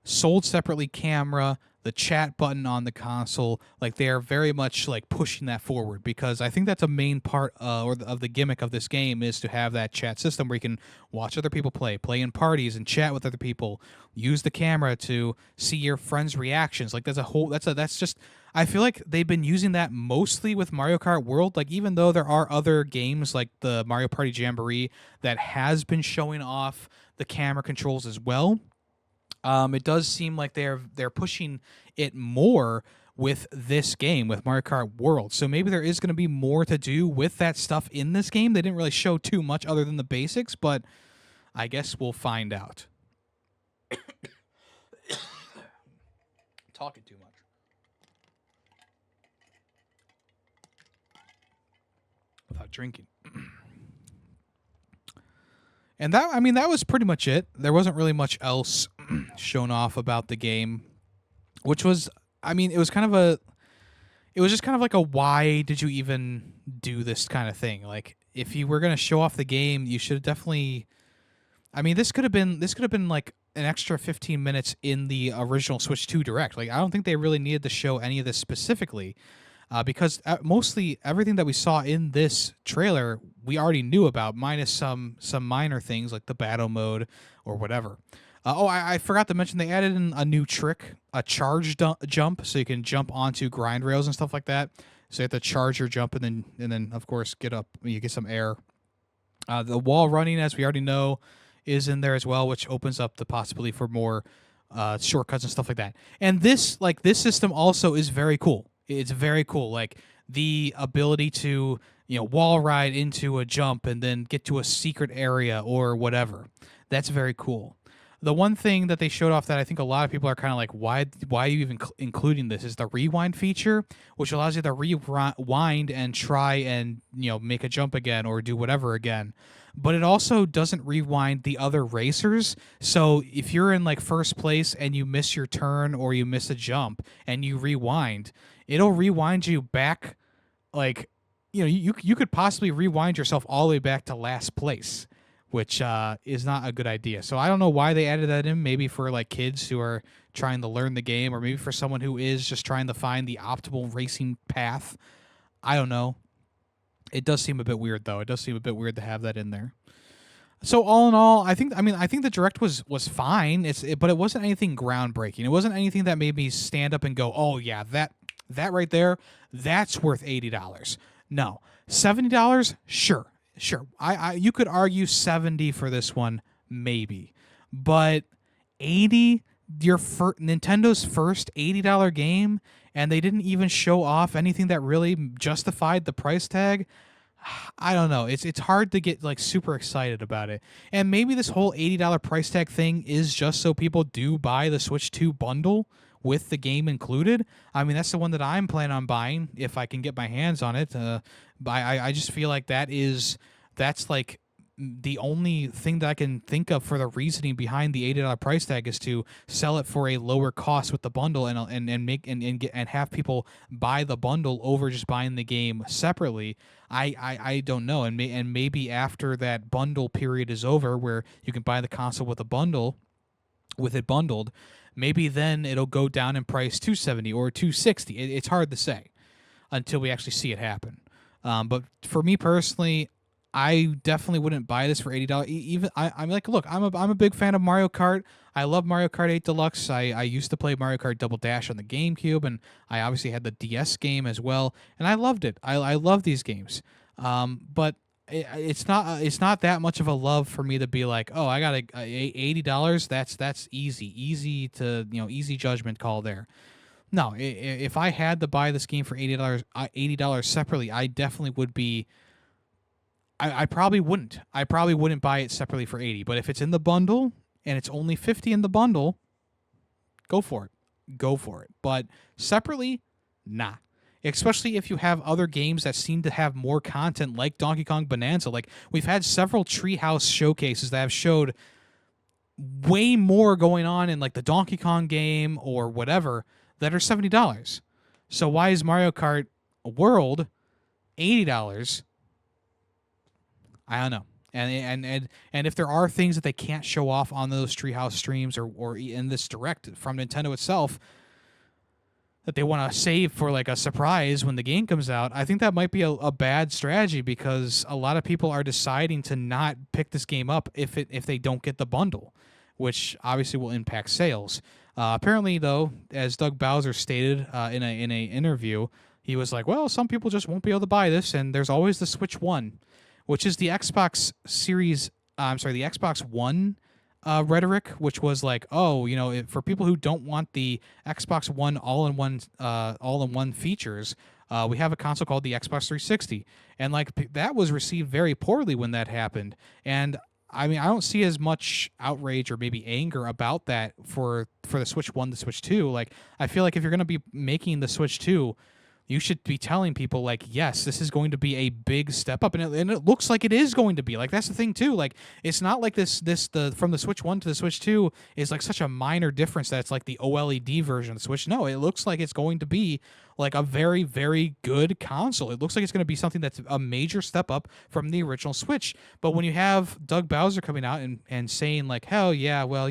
sold separately camera, the chat button on the console, like they are very much like pushing that forward, because I think that's a main part of the gimmick of this game, is to have that chat system where you can watch other people play in parties and chat with other people, use the camera to see your friends' reactions. Like that's just, I feel like they've been using that mostly with Mario Kart World. Like, even though there are other games like the Mario Party Jamboree that has been showing off the camera controls as well, it does seem like they're pushing it more with this game, with Mario Kart World. So maybe there is going to be more to do with that stuff in this game. They didn't really show too much other than the basics, but I guess we'll find out. Talking too much. Without drinking. And that, I mean, that was pretty much it. There wasn't really much else shown off about the game, which was, I mean, it was just kind of like a, why did you even do this kind of thing? Like, if you were going to show off the game, you should have definitely, I mean, this could have been like an extra 15 minutes in the original Switch 2 Direct. Like, I don't think they really needed to show any of this specifically. Because mostly everything that we saw in this trailer we already knew about, minus some minor things like the battle mode or whatever. I forgot to mention they added in a new trick, a charge jump, so you can jump onto grind rails and stuff like that. So you have to charge your jump and then of course get up. You get some air. The wall running, as we already know, is in there as well, which opens up the possibility for more shortcuts and stuff like that. And this system also is very cool. It's very cool. Like, the ability to, wall ride into a jump and then get to a secret area or whatever. That's very cool. The one thing that they showed off that I think a lot of people are kind of like, why are you even including this, is the rewind feature, which allows you to rewind and try and, make a jump again or do whatever again. But it also doesn't rewind the other racers. So if you're in like first place and you miss your turn or you miss a jump and you rewind, it'll rewind you back. Like, you could possibly rewind yourself all the way back to last place, which is not a good idea. So I don't know why they added that in. Maybe for like kids who are trying to learn the game, or maybe for someone who is just trying to find the optimal racing path. I don't know. It does seem a bit weird, though. It does seem a bit weird to have that in there. So all in all, I think the Direct was fine. But it wasn't anything groundbreaking. It wasn't anything that made me stand up and go, "Oh yeah, that right there, that's worth $80." No, $70, sure. You could argue 70 for this one, maybe, but 80, Nintendo's first $80 game, and they didn't even show off anything that really justified the price tag. I don't know. It's hard to get like super excited about it. And maybe this whole $80 price tag thing is just so people do buy the Switch 2 bundle with the game included. I mean, that's the one that I'm planning on buying if I can get my hands on it. I just feel like that's like the only thing that I can think of for the reasoning behind the $80 price tag, is to sell it for a lower cost with the bundle and have people buy the bundle over just buying the game separately. I don't know, and maybe after that bundle period is over, where you can buy the console with it bundled, maybe then it'll go down in price $270 or $260. It's hard to say until we actually see it happen. But for me personally, I definitely wouldn't buy this for $80. Even I'm like, look, I'm a big fan of Mario Kart. I love Mario Kart 8 Deluxe. I used to play Mario Kart Double Dash on the GameCube, and I obviously had the DS game as well, and I loved it. I love these games. But it's not that much of a love for me to be like, oh, I got $80. That's easy to easy judgment call there. No, if I had to buy this game for $80 separately, I definitely would be. I probably wouldn't. I probably wouldn't buy it separately for $80. But if it's in the bundle and it's only $50 in the bundle, go for it. But separately, nah. Especially if you have other games that seem to have more content, like Donkey Kong Bonanza. Like, we've had several Treehouse showcases that have showed way more going on in like the Donkey Kong game or whatever that are $70. So why is Mario Kart World $80? I don't know. And if there are things that they can't show off on those Treehouse streams or in this direct from Nintendo itself that they want to save for like a surprise when the game comes out, I think that might be a bad strategy, because a lot of people are deciding to not pick this game up if they don't get the bundle, which obviously will impact sales. Apparently, though, as Doug Bowser stated in a interview, he was like, "Well, some people just won't be able to buy this, and there's always the Switch One, which is the Xbox Series. The Xbox One rhetoric, which was like, oh, for people who don't want the Xbox One all-in-one features, we have a console called the Xbox 360, and like that was received very poorly when that happened. And I mean, I don't see as much outrage or maybe anger about that for the Switch 1 to Switch 2. Like, I feel like if you're going to be making the Switch 2, you should be telling people, like, yes, this is going to be a big step up, and it looks like it is going to be. Like, that's the thing too. Like, it's not like the from the Switch 1 to the Switch 2 is like such a minor difference that it's like the OLED version of the Switch. No, it looks like it's going to be like a very, very good console. It looks like it's going to be something that's a major step up from the original Switch. But when you have Doug Bowser coming out and saying like, hell yeah, well,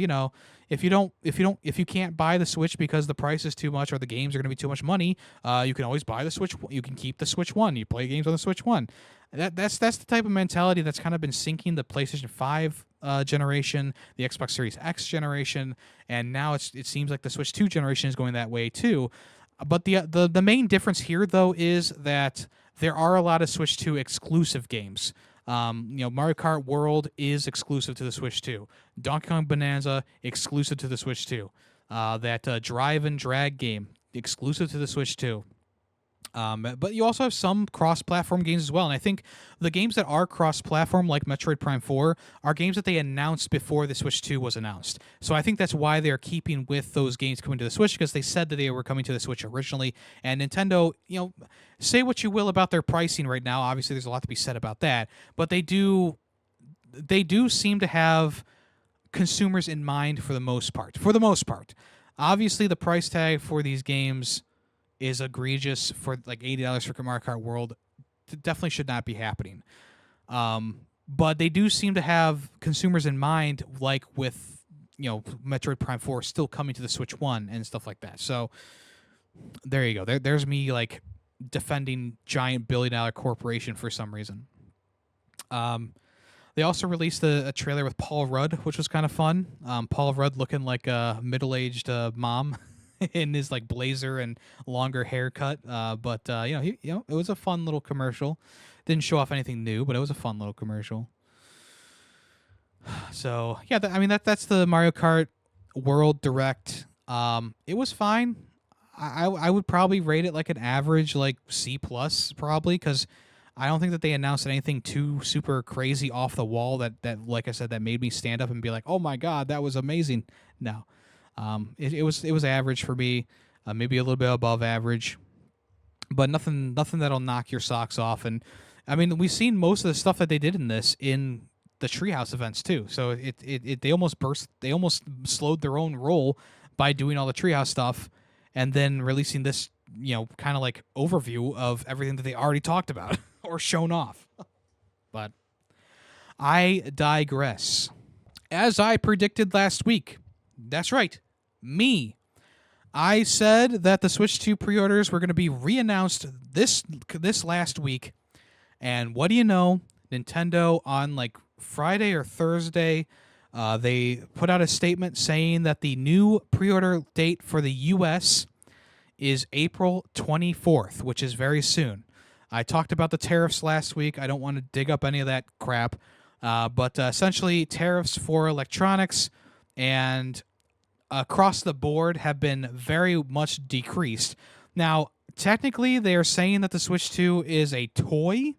if you can't buy the Switch because the price is too much or the games are going to be too much money, you can always buy the Switch. You can keep the Switch 1. You play games on the Switch 1. That's the type of mentality that's kind of been sinking the PlayStation 5 generation, the Xbox Series X generation, and now it seems like the Switch 2 generation is going that way too. But the main difference here, though, is that there are a lot of Switch 2 exclusive games. Mario Kart World is exclusive to the Switch 2. Donkey Kong Bonanza, exclusive to the Switch 2. That Drive and Drag game, exclusive to the Switch 2. But you also have some cross-platform games as well, and I think the games that are cross-platform, like Metroid Prime 4, are games that they announced before the Switch 2 was announced. So I think that's why they're keeping with those games coming to the Switch, because they said that they were coming to the Switch originally. And Nintendo, say what you will about their pricing right now. Obviously, there's a lot to be said about that, but they do seem to have consumers in mind for the most part. For the most part, obviously, the price tag for these games is egregious. For like $80 for Mario Kart World, definitely should not be happening. But they do seem to have consumers in mind, like with Metroid Prime 4 still coming to the Switch 1 and stuff like that. So there you go. There's me like defending giant billion-dollar corporation for some reason. They also released a trailer with Paul Rudd, which was kind of fun. Paul Rudd looking like a middle-aged mom in his like blazer and longer haircut. But it was a fun little commercial. Didn't show off anything new, but it was a fun little commercial. So yeah, that's the Mario Kart World Direct. It was fine. I would probably rate it like an average, like C+ probably, because I don't think that they announced anything too super crazy off the wall that like I said, that made me stand up and be like, oh my god, that was amazing. No. It was average for me, maybe a little bit above average, but nothing that'll knock your socks off. And I mean, we've seen most of the stuff that they did in this in the Treehouse events too. So they almost slowed their own roll by doing all the Treehouse stuff and then releasing this, kind of like overview of everything that they already talked about or shown off. But I digress. As I predicted last week, that's right. Me. I said that the Switch 2 pre-orders were going to be re-announced this last week, and what do you know? Nintendo on like Friday or Thursday, they put out a statement saying that the new pre-order date for the U.S. is April 24th, which is very soon. I talked about the tariffs last week. I don't want to dig up any of that crap, but essentially tariffs for electronics and across the board have been very much decreased. Now, technically, they are saying that the Switch 2 is a toy,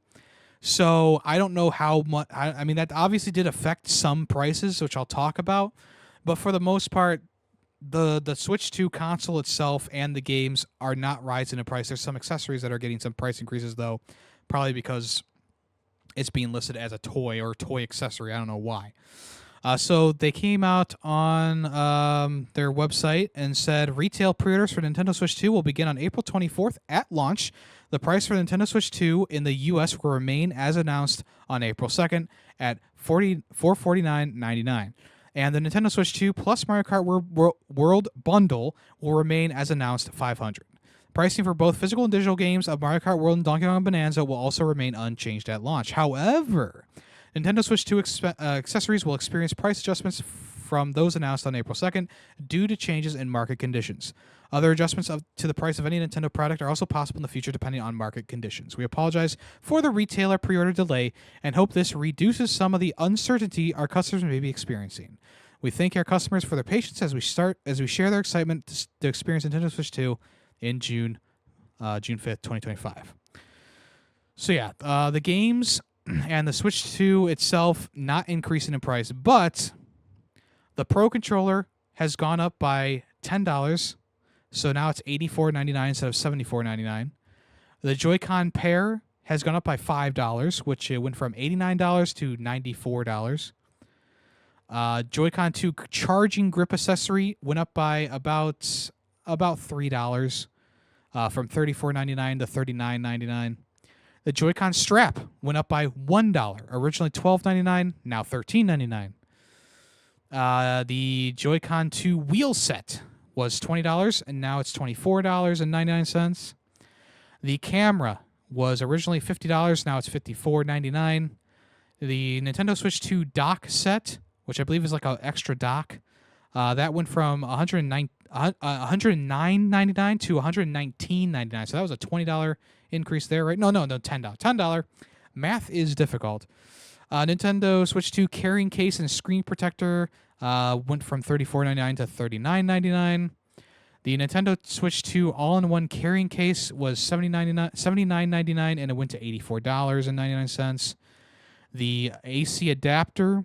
so I don't know how much. I mean, that obviously did affect some prices, which I'll talk about, but for the most part, the Switch 2 console itself and the games are not rising in price. There's some accessories that are getting some price increases, though, probably because it's being listed as a toy or toy accessory. I don't know why. So they came out on their website and said retail pre-orders for Nintendo Switch 2 will begin on April 24th at launch. The price for Nintendo Switch 2 in the U.S. will remain as announced on April 2nd at $449.99. And the Nintendo Switch 2 plus Mario Kart World bundle will remain as announced, $500. Pricing for both physical and digital games of Mario Kart World and Donkey Kong Bonanza will also remain unchanged at launch. However, Nintendo Switch 2 accessories will experience price adjustments from those announced on April 2nd due to changes in market conditions. Other adjustments to the price of any Nintendo product are also possible in the future depending on market conditions. We apologize for the retailer pre-order delay and hope this reduces some of the uncertainty our customers may be experiencing. We thank our customers for their patience as we share their excitement to experience Nintendo Switch 2 in June 5th, 2025. So yeah, the games and the Switch 2 itself not increasing in price, but the Pro Controller has gone up by $10, so now it's $84.99 instead of $74.99. The Joy-Con pair has gone up by $5, which it went from $89 to $94. Joy-Con 2 charging grip accessory went up by about $3, from $34.99 to $39.99. The Joy-Con strap went up by $1, originally $12.99, now $13.99. The Joy-Con 2 wheel set was $20, and now it's $24.99. The camera was originally $50, now it's $54.99. The Nintendo Switch 2 dock set, which I believe is like an extra dock, that went from $109.99 to $119.99. So that was a $20 increase there, right? No, $10. $10. Math is difficult. Nintendo Switch 2 carrying case and screen protector went from $34.99 to $39.99. The Nintendo Switch 2 all-in-one carrying case was $79.99, and it went to $84.99. The AC adapter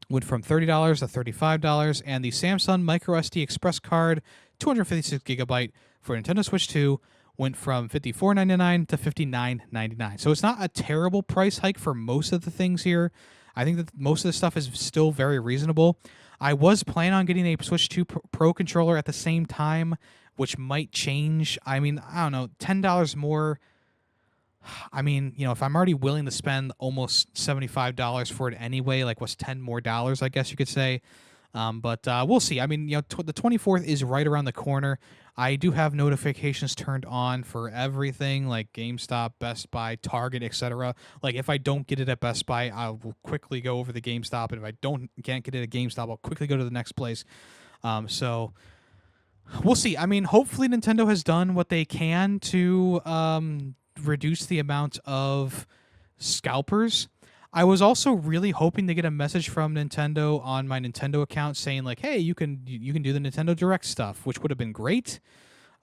went from $30 to $35, and the Samsung microSD Express card, 256 gigabyte for Nintendo Switch 2, went from $54.99 to $59.99. So it's not a terrible price hike for most of the things here. I think that most of the stuff is still very reasonable. I was planning on getting a Switch 2 Pro controller at the same time, which might change. I mean, I don't know, $10 more. I mean, you know, if I'm already willing to spend almost $75 for it anyway, like what's $10 more, I guess you could say. But we'll see. I mean, you know, the 24th is right around the corner. I do have notifications turned on for everything like GameStop, Best Buy, Target, etc. Like if I don't get it at Best Buy, I will quickly go over to GameStop, and if I can't get it at GameStop, I'll quickly go to the next place. So we'll see. I mean, hopefully Nintendo has done what they can to reduce the amount of scalpers. I was also really hoping to get a message from Nintendo on my Nintendo account saying like, "Hey, you can do the Nintendo Direct stuff," which would have been great.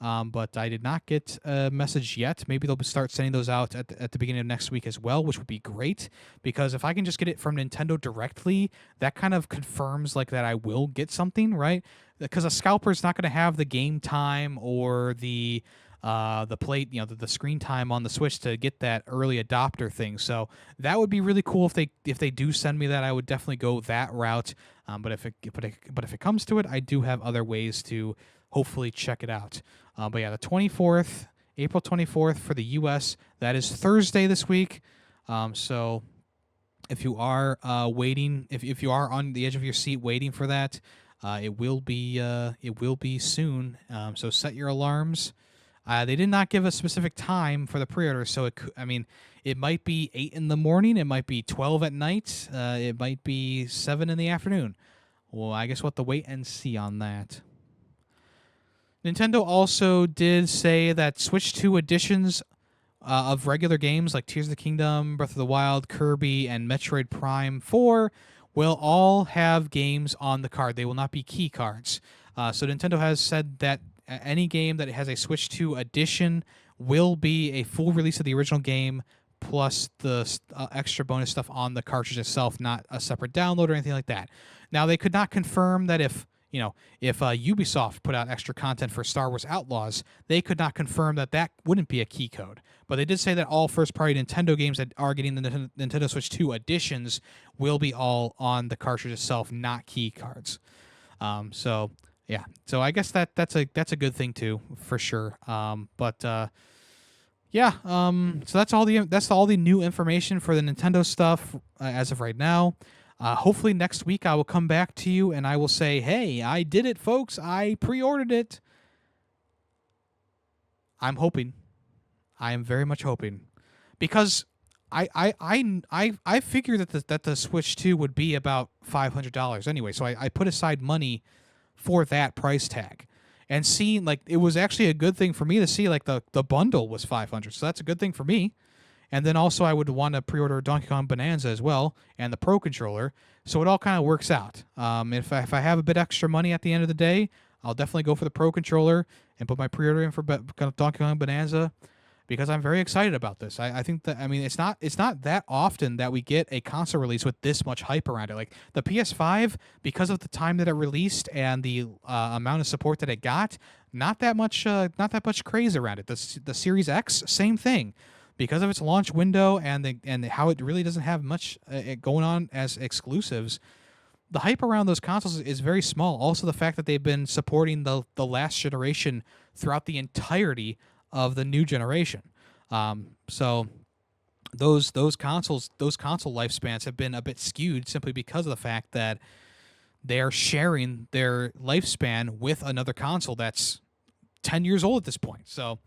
But I did not get a message yet. Maybe they'll start sending those out at the beginning of next week as well, which would be great. Because if I can just get it from Nintendo directly, that kind of confirms like that I will get something, right? Because a scalper is not going to have the game time or the plate, you know, the screen time on the Switch to get that early adopter thing. So that would be really cool if they do send me that. I would definitely go that route. But if it comes to it, I do have other ways to hopefully check it out. But yeah, the 24th, April 24th for the U.S. That is Thursday this week. So if you are waiting, if you are on the edge of your seat waiting for that, it will be soon. So set your alarms. They did not give a specific time for the pre-order, so it might be 8 in the morning, it might be 12 at night, it might be 7 in the afternoon. Well, I guess we'll have to wait and see on that. Nintendo also did say that Switch 2 editions of regular games like Tears of the Kingdom, Breath of the Wild, Kirby, and Metroid Prime 4 will all have games on the card. They will not be key cards. So Nintendo has said that any game that has a Switch 2 edition will be a full release of the original game plus the extra bonus stuff on the cartridge itself, not a separate download or anything like that. Now, they could not confirm that if Ubisoft put out extra content for Star Wars Outlaws, they could not confirm that wouldn't be a key code. But they did say that all first-party Nintendo games that are getting the Nintendo Switch 2 editions will be all on the cartridge itself, not key cards. Yeah, so I guess that's a good thing too, for sure. But yeah, so that's all the new information for the Nintendo stuff as of right now. Hopefully next week I will come back to you and I will say, hey, I did it, folks. I pre-ordered it. I'm hoping. I am very much hoping, because I figured that the Switch 2 would be about $500 anyway. So I put aside money for that price tag, and seeing, like, it was actually a good thing for me to see, like, the bundle was 500. So that's a good thing for me. And then also I would want to pre-order Donkey Kong Bonanza as well, and the Pro Controller. So it all kind of works out. If I have a bit extra money at the end of the day, I'll definitely go for the Pro Controller and put my pre-order in for Donkey Kong Bonanza, because I'm very excited about this. I think that, I mean, it's not that often that we get a console release with this much hype around it. Like the PS5, because of the time that it released and the amount of support that it got, not that much craze around it. The Series X, same thing. Because of its launch window and how it really doesn't have much going on as exclusives, the hype around those consoles is very small. Also, the fact that they've been supporting the last generation throughout the entirety of the new generation. So those console lifespans have been a bit skewed simply because of the fact that they're sharing their lifespan with another console that's 10 years old at this point. So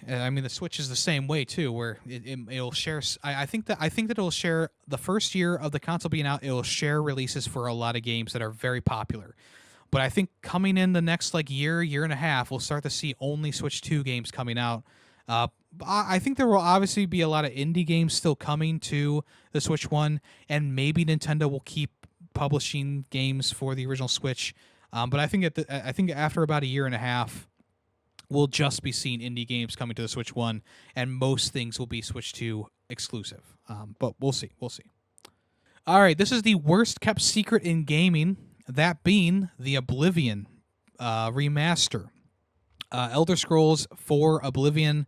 I mean, the Switch is the same way too, where it'll share. I think that it'll share the first year of the console being out. It'll share releases for a lot of games that are very popular. But I think coming in the next year and a half, we'll start to see only Switch 2 games coming out. I think there will obviously be a lot of indie games still coming to the Switch 1, and maybe Nintendo will keep publishing games for the original Switch. But I think after about a year and a half, we'll just be seeing indie games coming to the Switch 1, and most things will be Switch 2 exclusive. But we'll see. All right, this is the worst kept secret in gaming, that being the Oblivion remaster. Elder Scrolls 4 Oblivion.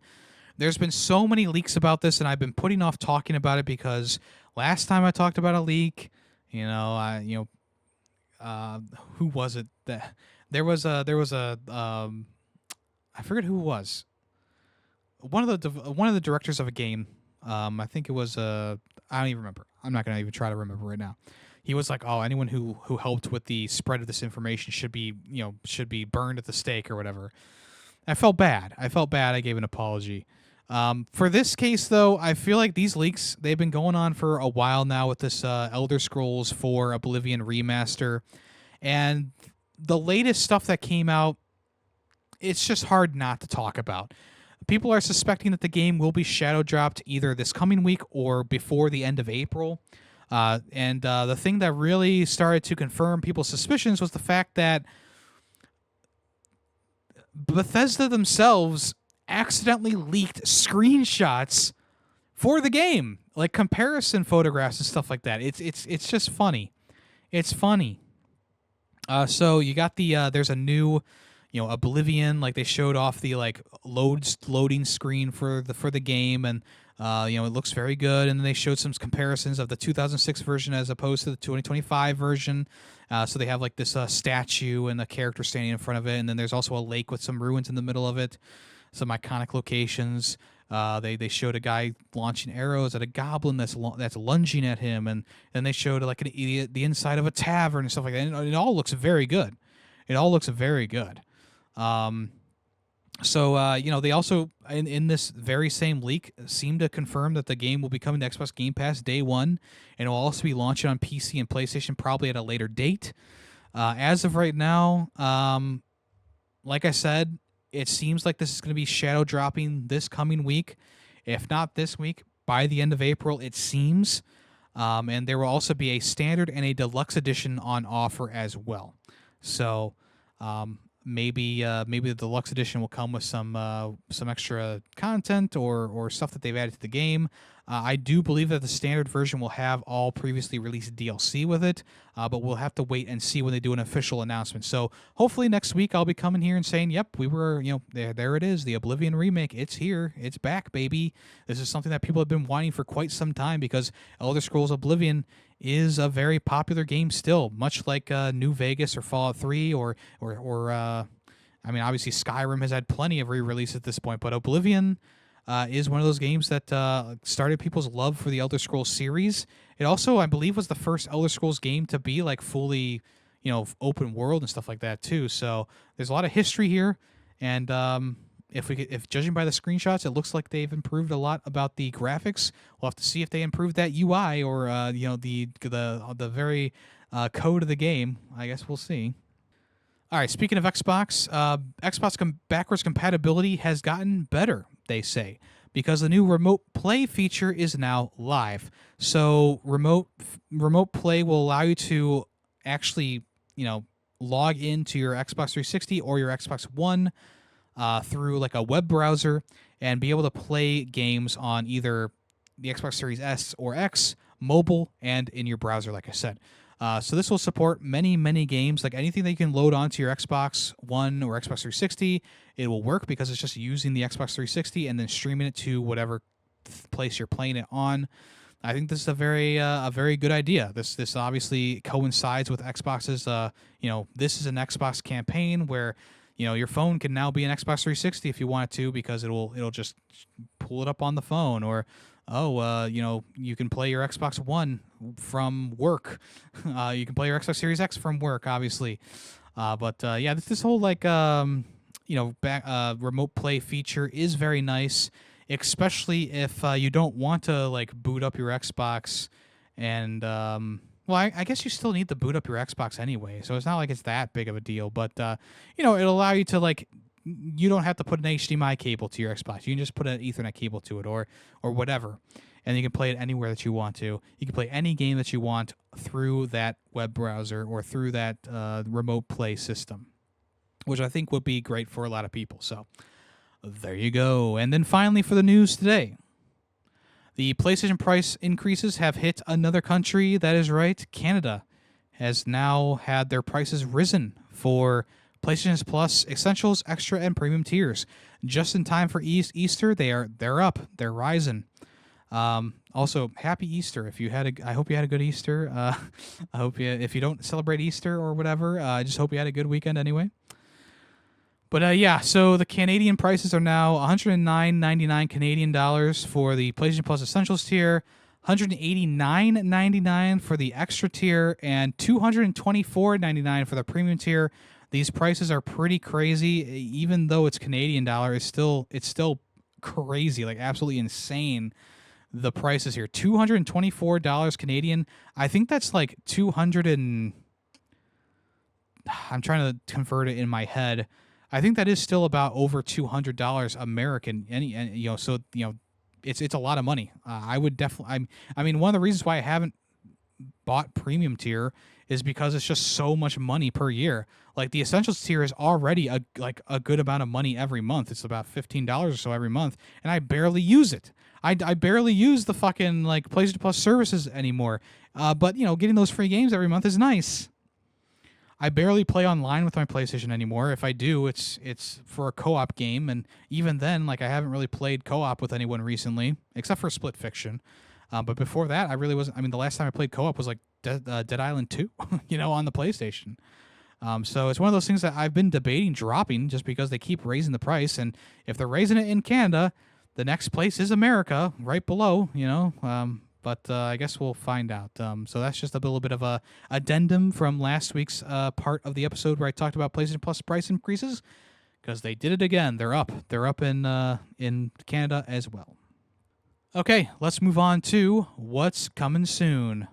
There's been so many leaks about this, and I've been putting off talking about it because last time I talked about a leak, who was it? There was a I forget who it was. One of the directors of a game. I think it was I don't even remember. I'm not gonna even try to remember right now. He was like, "Oh, anyone who helped with the spread of this information should be burned at the stake or whatever." I felt bad. I gave an apology. For this case, though, I feel like these leaks, they've been going on for a while now with this Elder Scrolls 4 Oblivion remaster, and the latest stuff that came out, it's just hard not to talk about. People are suspecting that the game will be shadow dropped either this coming week or before the end of April. And the thing that really started to confirm people's suspicions was the fact that Bethesda themselves accidentally leaked screenshots for the game, like comparison photographs and stuff like that. It's just funny. It's funny. So you got there's a new, Oblivion, like they showed off the loading screen for the game, and it looks very good. And then they showed some comparisons of the 2006 version as opposed to the 2025 version. So they have this statue and a character standing in front of it, and then there's also a lake with some ruins in the middle of it, some iconic locations. They showed a guy launching arrows at a goblin that's lunging at him, and then they showed an idiot the inside of a tavern and stuff like that. And it all looks very good. They also, in this very same leak, seem to confirm that the game will be coming to Xbox Game Pass day one, and it will also be launching on PC and PlayStation probably at a later date. As of right now, like I said, it seems like this is going to be shadow dropping this coming week. If not this week, by the end of April, it seems. And there will also be a standard and a deluxe edition on offer as well. So maybe the deluxe edition will come with some extra content or stuff that they've added to the game. I do believe that the standard version will have all previously released DLC with it, but we'll have to wait and see when they do an official announcement. So hopefully next week I'll be coming here and saying, "Yep, we were, there it is, the Oblivion remake. It's here, it's back, baby." This is something that people have been wanting for quite some time because Elder Scrolls Oblivion is a very popular game still, much like New Vegas or Fallout 3 or I mean, obviously Skyrim has had plenty of re-release at this point, but Oblivion is one of those games that started people's love for the Elder Scrolls series. It also, I believe, was the first Elder Scrolls game to be like fully, open world and stuff like that too. So there's a lot of history here, and if judging by the screenshots, it looks like they've improved a lot about the graphics. We'll have to see if they improved that UI or the very code of the game. I guess we'll see. All right, speaking of Xbox, backwards compatibility has gotten better, they say, because the new remote play feature is now live. So remote play will allow you to actually, log into your Xbox 360 or your Xbox One through like a web browser and be able to play games on either the Xbox Series S or X, mobile, and in your browser, like I said. So this will support many, many games. Like anything that you can load onto your Xbox One or Xbox 360, it will work because it's just using the Xbox 360 and then streaming it to whatever place you're playing it on. I think this is a very good idea. This obviously coincides with Xbox's. This is an Xbox campaign where your phone can now be an Xbox 360 if you want it to, because it'll just pull it up on the phone. Or you can play your Xbox One from work. You can play your Xbox Series X from work, obviously. This whole remote play feature is very nice, especially if you don't want to like boot up your Xbox. And I guess you still need to boot up your Xbox anyway, so it's not like it's that big of a deal. But it'll allow you to you don't have to put an HDMI cable to your Xbox. You can just put an Ethernet cable to it or whatever, and you can play it anywhere that you want to. You can play any game that you want through that web browser or through that remote play system, which I think would be great for a lot of people. So there you go. And then finally for the news today, the PlayStation price increases have hit another country. That is right. Canada has now had their prices risen for PlayStation Plus Essentials, Extra, and Premium tiers. Just in time for Easter, they're up. They're rising. Also, happy Easter. I hope you had a good Easter. I hope if you don't celebrate Easter or whatever, I just hope you had a good weekend anyway. But so the Canadian prices are now $109.99 Canadian dollars for the PlayStation Plus Essentials tier, $189.99 for the Extra tier, and $224.99 for the Premium tier. These prices are pretty crazy. Even though it's Canadian dollar, it's still crazy, like absolutely insane. The prices here, $224 Canadian. I think that's like 200 and I'm trying to convert it in my head. I think that is still about over $200 American. It's a lot of money. I would definitely. I mean, one of the reasons why I haven't bought premium tier is because it's just so much money per year. Like the Essentials tier is already a good amount of money every month. It's about $15 or so every month, and I barely use it. I barely use the fucking like PlayStation Plus services anymore. But getting those free games every month is nice. I barely play online with my PlayStation anymore. If I do, it's for a co-op game, and even then, like I haven't really played co-op with anyone recently, except for Split Fiction. But before that, I really wasn't. I mean, the last time I played co-op was like Dead Island 2, on the PlayStation. So it's one of those things that I've been debating dropping just because they keep raising the price, and if they're raising it in Canada, the next place is America, right below. But I guess we'll find out. So that's just a little bit of a addendum from last week's part of the episode where I talked about PlayStation Plus price increases, because they did it again. They're up. They're up in Canada as well. Okay, let's move on to what's coming soon.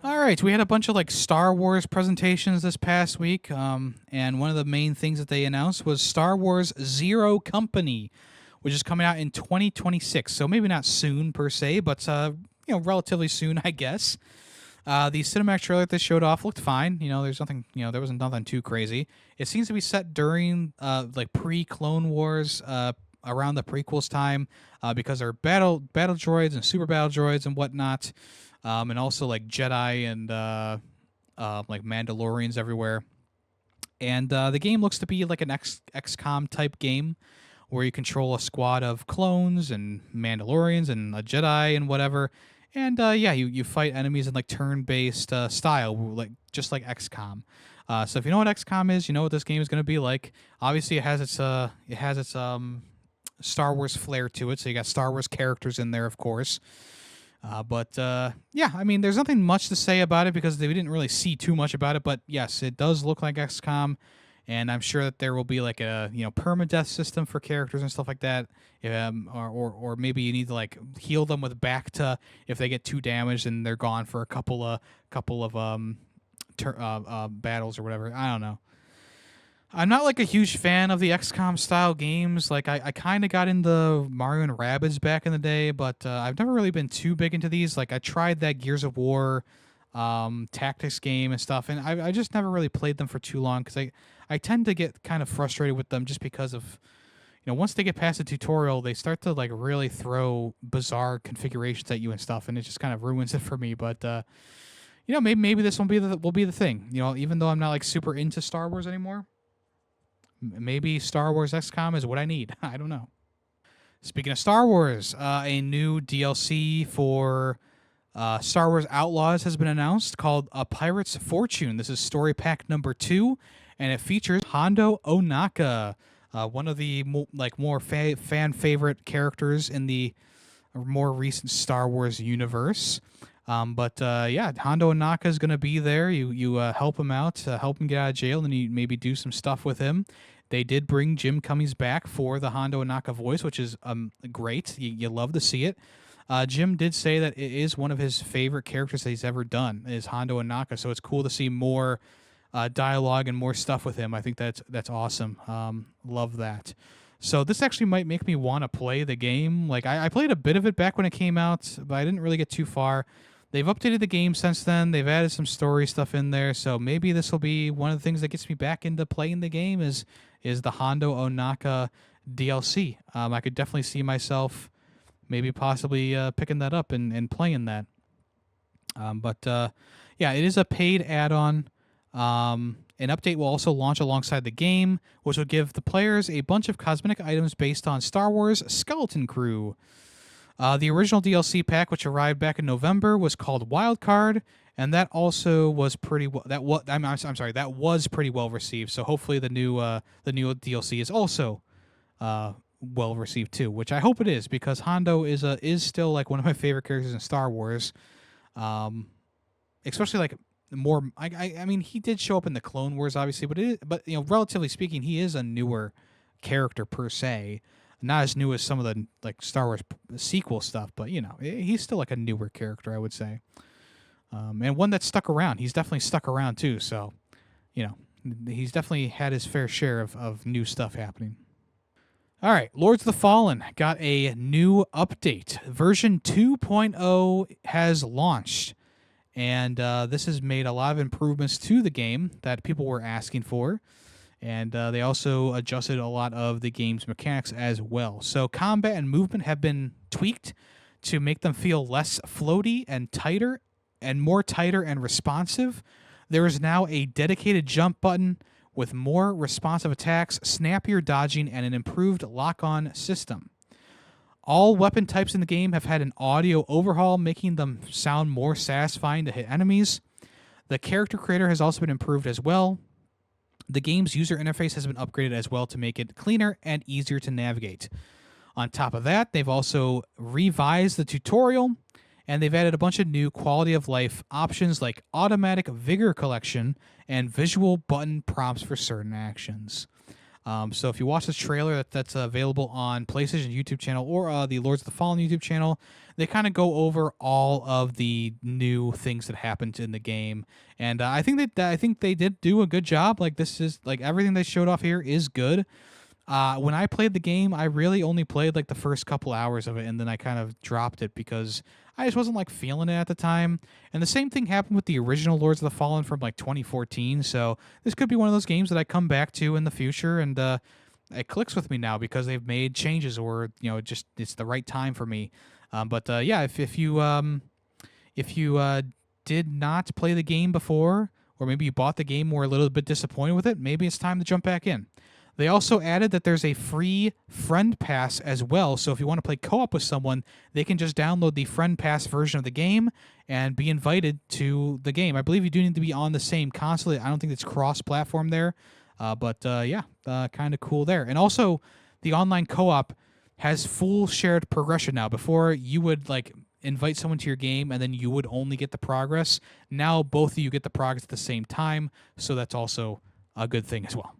All right, we had a bunch of like Star Wars presentations this past week, and one of the main things that they announced was Star Wars Zero Company, which is coming out in 2026. So maybe not soon per se, but relatively soon, I guess. The cinematic trailer that they showed off looked fine. There's nothing. There wasn't nothing too crazy. It seems to be set during like pre-Clone Wars, around the prequels time, because there are battle droids and super battle droids and whatnot, and also like Jedi and like Mandalorians everywhere. And the game looks to be like an XCOM type game, where you control a squad of clones and Mandalorians and a Jedi and whatever, And yeah, you fight enemies in like turn-based style, like just like XCOM. So if you know what XCOM is, you know what this game is going to be like. Obviously, it has its Star Wars flair to it. So you got Star Wars characters in there, of course. But yeah, I mean, there's nothing much to say about it because we didn't really see too much about it. But yes, it does look like XCOM, and I'm sure that there will be like a permadeath system for characters and stuff like that. Or maybe you need to like heal them with Bacta if they get too damaged and they're gone for a couple of battles or whatever. I don't know. I'm not like a huge fan of the XCOM style games. Like I kind of got into Mario and Rabbids back in the day, but I've never really been too big into these. Like I tried that Gears of War tactics game and stuff, and I just never really played them for too long because I tend to get kind of frustrated with them just because of once they get past the tutorial, they start to like really throw bizarre configurations at you and stuff, and it just kind of ruins it for me. But maybe this will be the thing. Even though I'm not like super into Star Wars anymore. Maybe Star Wars XCOM is what I need. I don't know. Speaking of Star Wars, a new DLC for Star Wars Outlaws has been announced called A Pirate's Fortune. This is story pack number 2, and it features Hondo Ohnaka, one of the more fan favorite characters in the more recent Star Wars universe. But yeah, Hondo Ohnaka is going to be there. You help him out, help him get out of jail, and you maybe do some stuff with him. They did bring Jim Cummings back for the Hondo Ohnaka voice, which is great. You love to see it. Jim did say that it is one of his favorite characters that he's ever done, is Hondo Ohnaka. So it's cool to see more dialogue and more stuff with him. I think that's awesome. Love that. So this actually might make me want to play the game. Like I played a bit of it back when it came out, but I didn't really get too far. They've updated the game since then. They've added some story stuff in there, so maybe this will be one of the things that gets me back into playing the game is the Hondo Ohnaka DLC. I could definitely see myself maybe possibly picking that up and playing that. But yeah, it is a paid add-on. An update will also launch alongside the game, which will give the players a bunch of cosmetic items based on Star Wars Skeleton Crew. The original DLC pack, which arrived back in November, was called Wildcard, and that also was pretty well. I'm sorry, that was pretty well received. So hopefully the new DLC is also well received too, which I hope it is because Hondo is still like one of my favorite characters in Star Wars, especially like more. I mean, he did show up in the Clone Wars, obviously, but relatively speaking, he is a newer character per se. Not as new as some of the like Star Wars sequel stuff, but he's still like a newer character, I would say, and one that's stuck around. He's definitely stuck around too, so he's definitely had his fair share of new stuff happening. All right, Lords of the Fallen got a new update. Version 2.0 has launched, and this has made a lot of improvements to the game that people were asking for. And they also adjusted a lot of the game's mechanics as well. So combat and movement have been tweaked to make them feel less floaty and tighter and responsive. There is now a dedicated jump button with more responsive attacks, snappier dodging, and an improved lock-on system. All weapon types in the game have had an audio overhaul, making them sound more satisfying to hit enemies. The character creator has also been improved as well. The game's user interface has been upgraded as well to make it cleaner and easier to navigate. On top of that, they've also revised the tutorial, and they've added a bunch of new quality of life options like automatic vigor collection and visual button prompts for certain actions. So if you watch this trailer that's available on PlayStation YouTube channel or the Lords of the Fallen YouTube channel, they kind of go over all of the new things that happened in the game, and I think they did do a good job. Like this is like everything they showed off here is good. When I played the game, I really only played like the first couple hours of it, and then I kind of dropped it because I just wasn't like feeling it at the time. And the same thing happened with the original Lords of the Fallen from like 2014. So this could be one of those games that I come back to in the future, and it clicks with me now because they've made changes, or it's the right time for me. But yeah, if you did not play the game before, or maybe you bought the game and were a little bit disappointed with it, maybe it's time to jump back in. They also added that there's a free friend pass as well. So if you want to play co-op with someone, they can just download the friend pass version of the game and be invited to the game. I believe you do need to be on the same console. I don't think it's cross-platform there. But yeah, kind of cool there. And also, the online co-op has full shared progression now. Before, you would like invite someone to your game and then you would only get the progress. Now both of you get the progress at the same time, so that's also a good thing as well.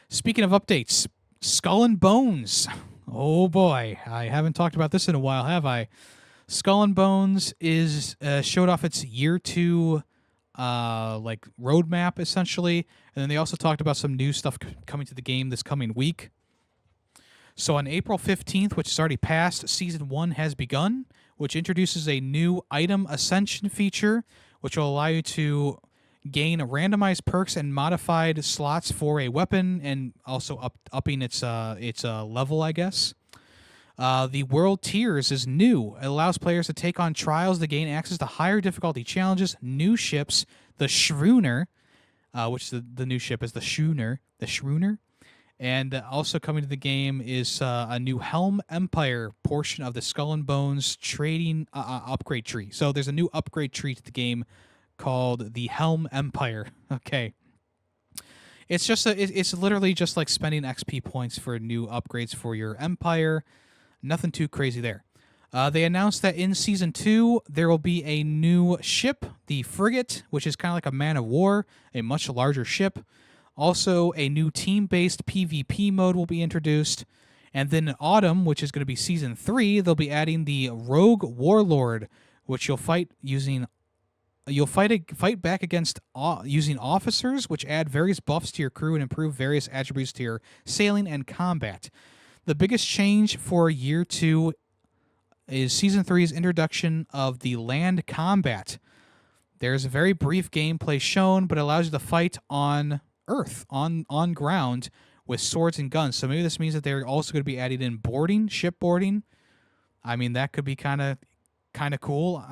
Speaking of updates, Skull and Bones. Oh boy, I haven't talked about this in a while, have I? Skull and Bones is showed off its year 2 like roadmap essentially, and then they also talked about some new stuff coming to the game this coming week. So on April 15th, which is already passed, Season 1 has begun, which introduces a new item ascension feature, which will allow you to gain randomized perks and modified slots for a weapon, and also upping its level, I guess. The World Tiers is new. It allows players to take on trials to gain access to higher difficulty challenges, new ships, the Schrooner, which the new ship is the Schrooner. And also coming to the game is a new Helm Empire portion of the Skull and Bones trading upgrade tree. So there's a new upgrade tree to the game called the Helm Empire. Okay. It's just it's literally just like spending XP points for new upgrades for your empire. Nothing too crazy there. They announced that in Season 2, there will be a new ship, the Frigate, which is kind of like a man of war, a much larger ship. Also, a new team-based PvP mode will be introduced. And then in autumn, which is going to be Season 3, they'll be adding the Rogue Warlord, which you'll fight back against using officers, which add various buffs to your crew and improve various attributes to your sailing and combat. The biggest change for Year 2 is Season 3's introduction of the land combat. There's a very brief gameplay shown, but it allows you to fight on Earth, on ground, with swords and guns. So maybe this means that they're also going to be adding in boarding, shipboarding. I mean, that could be kind of cool,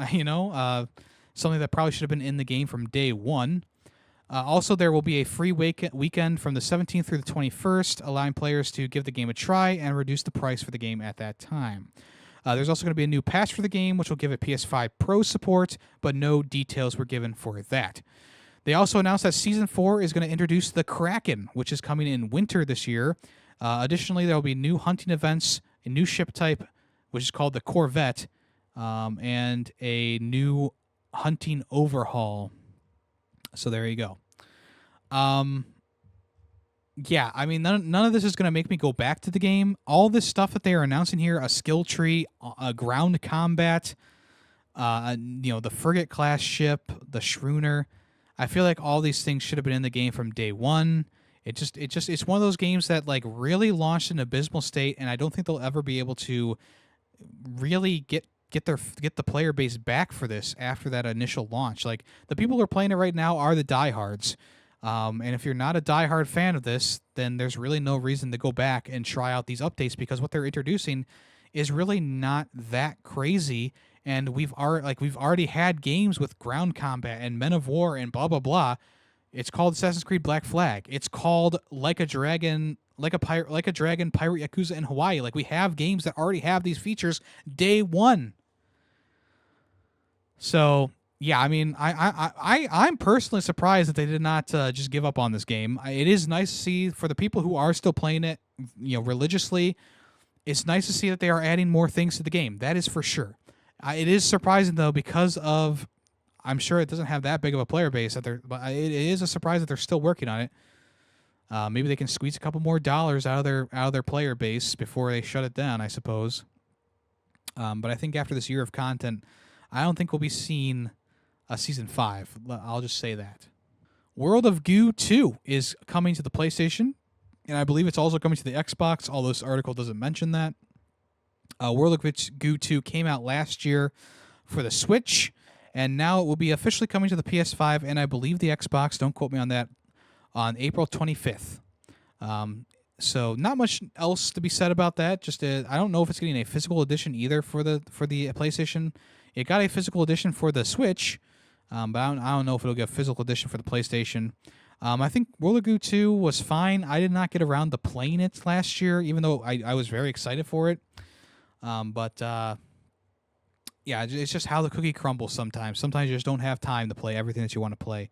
something that probably should have been in the game from day one. Also, there will be a free weekend from the 17th through the 21st, allowing players to give the game a try and reduce the price for the game at that time. There's also going to be a new patch for the game, which will give it PS5 Pro support, but no details were given for that. They also announced that Season 4 is going to introduce the Kraken, which is coming in winter this year. Additionally, there will be new hunting events, a new ship type, which is called the Corvette, and a new hunting overhaul. So there you go. Yeah, I mean, none of this is going to make me go back to the game. All this stuff that they are announcing here, a skill tree, a ground combat, the frigate class ship, the Schrooner, I feel like all these things should have been in the game from day one. It's one of those games that like really launched in an abysmal state, and I don't think they'll ever be able to really get the player base back for this after that initial launch. Like, the people who are playing it right now are the diehards. And if you're not a diehard fan of this, then there's really no reason to go back and try out these updates, because what they're introducing is really not that crazy. And we've already had games with ground combat and Men of War and blah blah blah. It's called Assassin's Creed Black Flag. It's called Like a Dragon, Pirate Yakuza in Hawaii. Like, we have games that already have these features day one. So yeah, I mean, I'm personally surprised that they did not just give up on this game. It is nice to see, for the people who are still playing it, religiously. It's nice to see that they are adding more things to the game. That is for sure. It is surprising though, because of, I'm sure it doesn't have that big of a player base but it is a surprise that they're still working on it. Maybe they can squeeze a couple more dollars out of their player base before they shut it down, I suppose. But I think after this year of content, I don't think we'll be seeing a Season 5. I'll just say that. World of Goo 2 is coming to the PlayStation, and I believe it's also coming to the Xbox, although this article doesn't mention that. World of Goo 2 came out last year for the Switch, and now it will be officially coming to the PS5 and I believe the Xbox, don't quote me on that, on April 25th. So not much else to be said about that. Just I don't know if it's getting a physical edition either for the PlayStation. It got a physical edition for the Switch, but I don't know if it'll get a physical edition for the PlayStation. I think World of Goo 2 was fine. I did not get around to playing it last year, even though I was very excited for it. But yeah, it's just how the cookie crumbles sometimes. Sometimes you just don't have time to play everything that you want to play.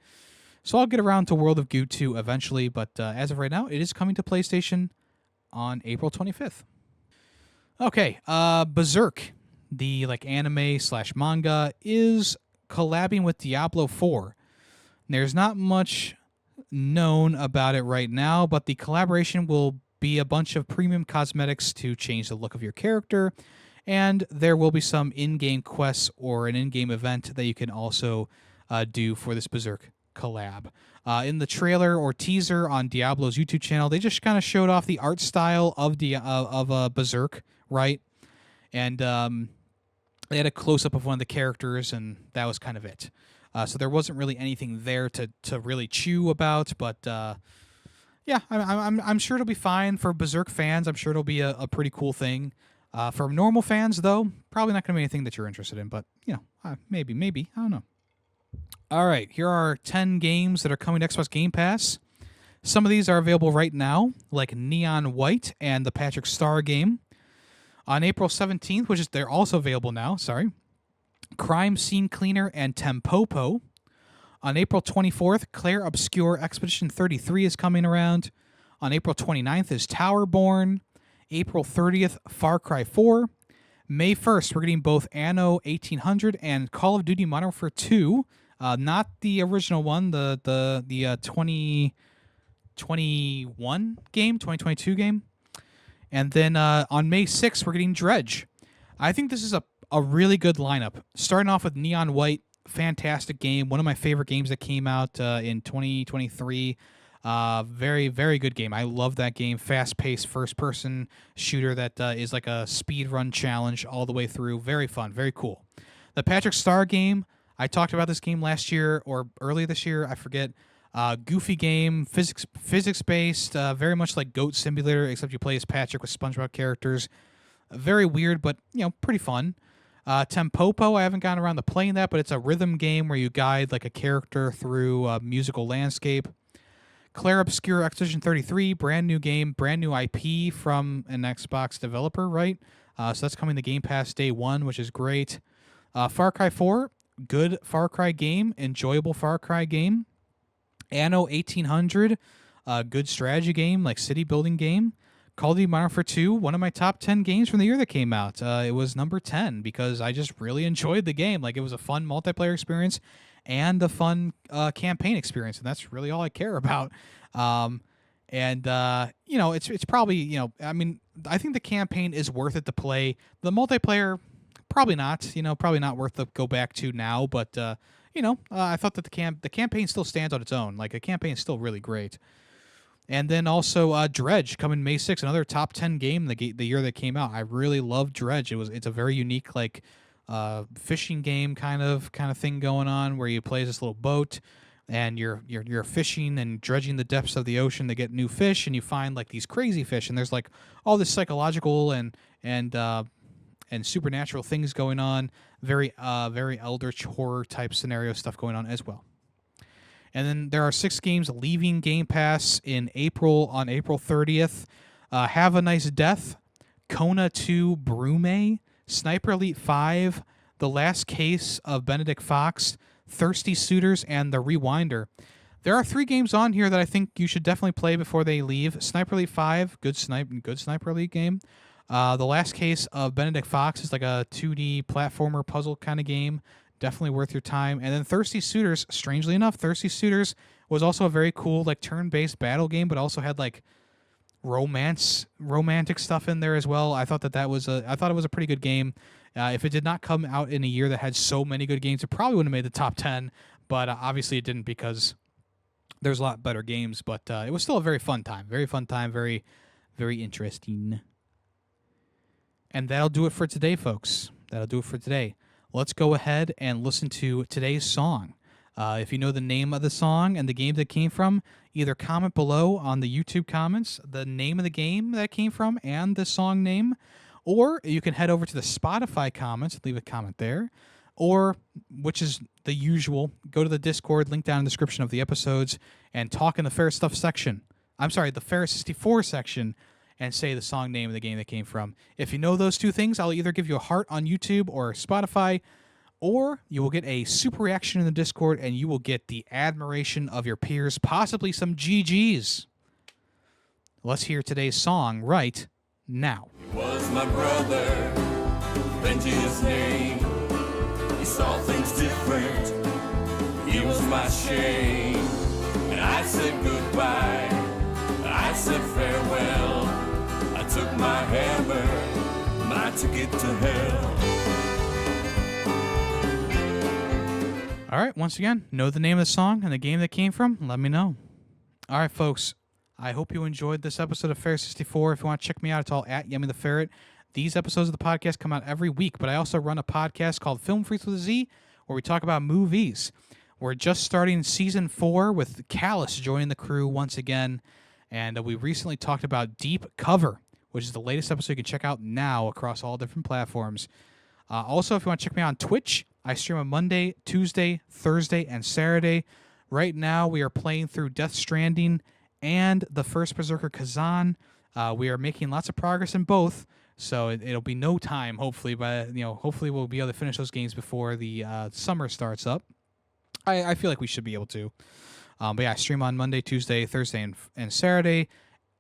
So I'll get around to World of Goo 2 eventually, but as of right now, it is coming to PlayStation on April 25th. Okay, Berserk, the like anime slash manga, is collabing with Diablo 4. There's not much known about it right now, but the collaboration will be a bunch of premium cosmetics to change the look of your character, and there will be some in-game quests or an in-game event that you can also do for this Berserk collab. In the trailer or teaser on Diablo's YouTube channel, they just kind of showed off the art style of Berserk, right? And they had a close-up of one of the characters, and that was kind of it. So there wasn't really anything there to really chew about, but yeah, I'm sure it'll be fine for Berserk fans. I'm sure it'll be a pretty cool thing. For normal fans, though, probably not going to be anything that you're interested in, but you know, maybe I don't know. All right, here are 10 games that are coming to Xbox Game Pass. Some of these are available right now, like Neon White and the Patrick Star game. On April 17th, which is they're also available now, Crime Scene Cleaner and Tempopo. On April 24th, Claire Obscure Expedition 33 is coming around. On April 29th is Towerborn. April 30th, Far Cry 4. May 1st, we're getting both Anno 1800 and Call of Duty Modern Warfare 2. Not the original one, the 2021 game, 2022 game. And then on May 6th, we're getting Dredge. I think this is a really good lineup. Starting off with Neon White, fantastic game. One of my favorite games that came out in 2023. Very, very good game. I love that game. Fast-paced, first-person shooter that is like a speed run challenge all the way through. Very fun, very cool. The Patrick Star game, I talked about this game last year or early this year, I forget. Goofy game, physics-based, very much like Goat Simulator, except you play as Patrick with SpongeBob characters. Very weird, but pretty fun. Tempopo, I haven't gotten around to playing that, but it's a rhythm game where you guide like a character through a musical landscape. Claire Obscure Expedition 33, brand new game, brand new IP from an Xbox developer, right? So that's coming to Game Pass day one, which is great. Far Cry 4, good Far Cry game, enjoyable Far Cry game. Anno 1800, good strategy game, like city building game. Call of Duty Modern Warfare 2, one of my top 10 games from the year that came out. It was number 10 because I just really enjoyed the game. Like, it was a fun multiplayer experience and a fun campaign experience, and that's really all I care about. It's probably, I mean, I think the campaign is worth it to play. The multiplayer, probably not. Probably not worth to go back to now, but I thought that the campaign still stands on its own. Like, the campaign is still really great. And then also Dredge coming May 6th, another top 10 game the year that came out. I really love Dredge. It's a very unique like fishing game kind of thing going on where you play as this little boat and you're fishing and dredging the depths of the ocean to get new fish, and you find like these crazy fish, and there's like all this psychological and supernatural things going on. Very eldritch horror type scenario stuff going on as well. And then there are 6 games leaving Game Pass in April on April 30th. Have a Nice Death, Kona 2 Brume, Sniper Elite 5, The Last Case of Benedict Fox, Thirsty Suitors, and The Rewinder. There are 3 games on here that I think you should definitely play before they leave. Sniper Elite 5, good Sniper Elite game. The Last Case of Benedict Fox is like a 2D platformer puzzle kind of game. Definitely worth your time. And then Thirsty Suitors, strangely enough, Thirsty Suitors was also a very cool like turn-based battle game, but also had like romantic stuff in there as well. I thought it was a pretty good game. If it did not come out in a year that had so many good games, it probably would have made the top 10, but obviously it didn't because there's a lot better games, but it was still a very fun time, very, very interesting. And that'll do it for today, folks. That'll do it for today. Let's go ahead and listen to today's song. If you know the name of the song and the game that came from, either comment below on the YouTube comments the name of the game that came from and the song name, or you can head over to the Spotify comments, leave a comment there. or, which is the usual, go to the Discord, link down in the description of the episodes, and talk in the Ferret Stuff section. I'm sorry, the Ferret 64 section, and say the song name of the game that came from. If you know those two things, I'll either give you a heart on YouTube or Spotify, or you will get a super reaction in the Discord, and you will get the admiration of your peers, possibly some GGs. Let's hear today's song right now. He was my brother, Benji his name. He saw things different, he was my shame. And I said goodbye, I said farewell. I took my hammer, my ticket to hell. All right, once again, know the name of the song and the game that came from? Let me know. All right, folks, I hope you enjoyed this episode of Ferret 64. If you want to check me out, it's all at YemmytheFerret. These episodes of the podcast come out every week, but I also run a podcast called Film Freaks with a Z, where we talk about movies. We're just starting Season 4 with Callus joining the crew once again, and we recently talked about Deep Cover, which is the latest episode you can check out now across all different platforms. Also, if you want to check me out on Twitch, I stream on Monday, Tuesday, Thursday, and Saturday. Right now, we are playing through Death Stranding and the first Berserker Kazan. We are making lots of progress in both, so it'll be no time, hopefully. But hopefully we'll be able to finish those games before the summer starts up. I feel like we should be able to. But yeah, I stream on Monday, Tuesday, Thursday, and Saturday.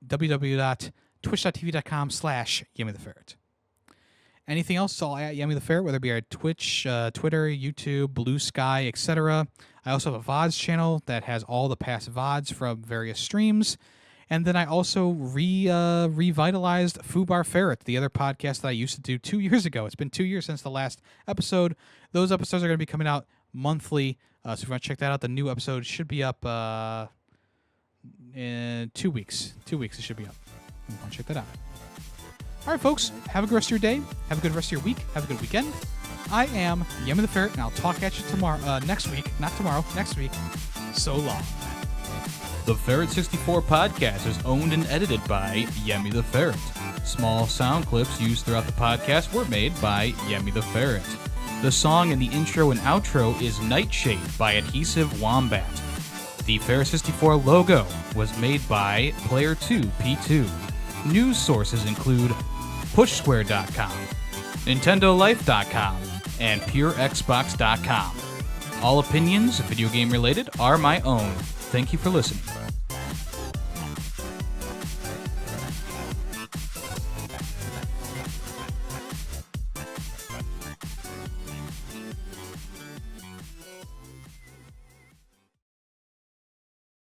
www.twitch.tv.com/YemmytheFerret. Anything else, it's all at YemmytheFerret, whether it be our Twitch, Twitter, YouTube, Blue Sky, etc. I also have a VODs channel that has all the past VODs from various streams. And then I also revitalized Fubar Ferret, the other podcast that I used to do 2 years ago. It's been 2 years since the last episode. Those episodes are going to be coming out monthly. So if you want to check that out, the new episode should be up in 2 weeks. 2 weeks it should be up. You want to check that out. All right, folks, have a good rest of your day. Have a good rest of your week. Have a good weekend. I am YemmytheFerret, and I'll talk at you tomorrow. Next week. Not tomorrow. Next week. So long. The Ferret 64 podcast is owned and edited by YemmytheFerret. Small sound clips used throughout the podcast were made by YemmytheFerret. The song in the intro and outro is Nightshade by Adhesive Wombat. The Ferret 64 logo was made by Player2P2. News sources include PushSquare.com, NintendoLife.com, and PureXbox.com. All opinions, video game related, are my own. Thank you for listening.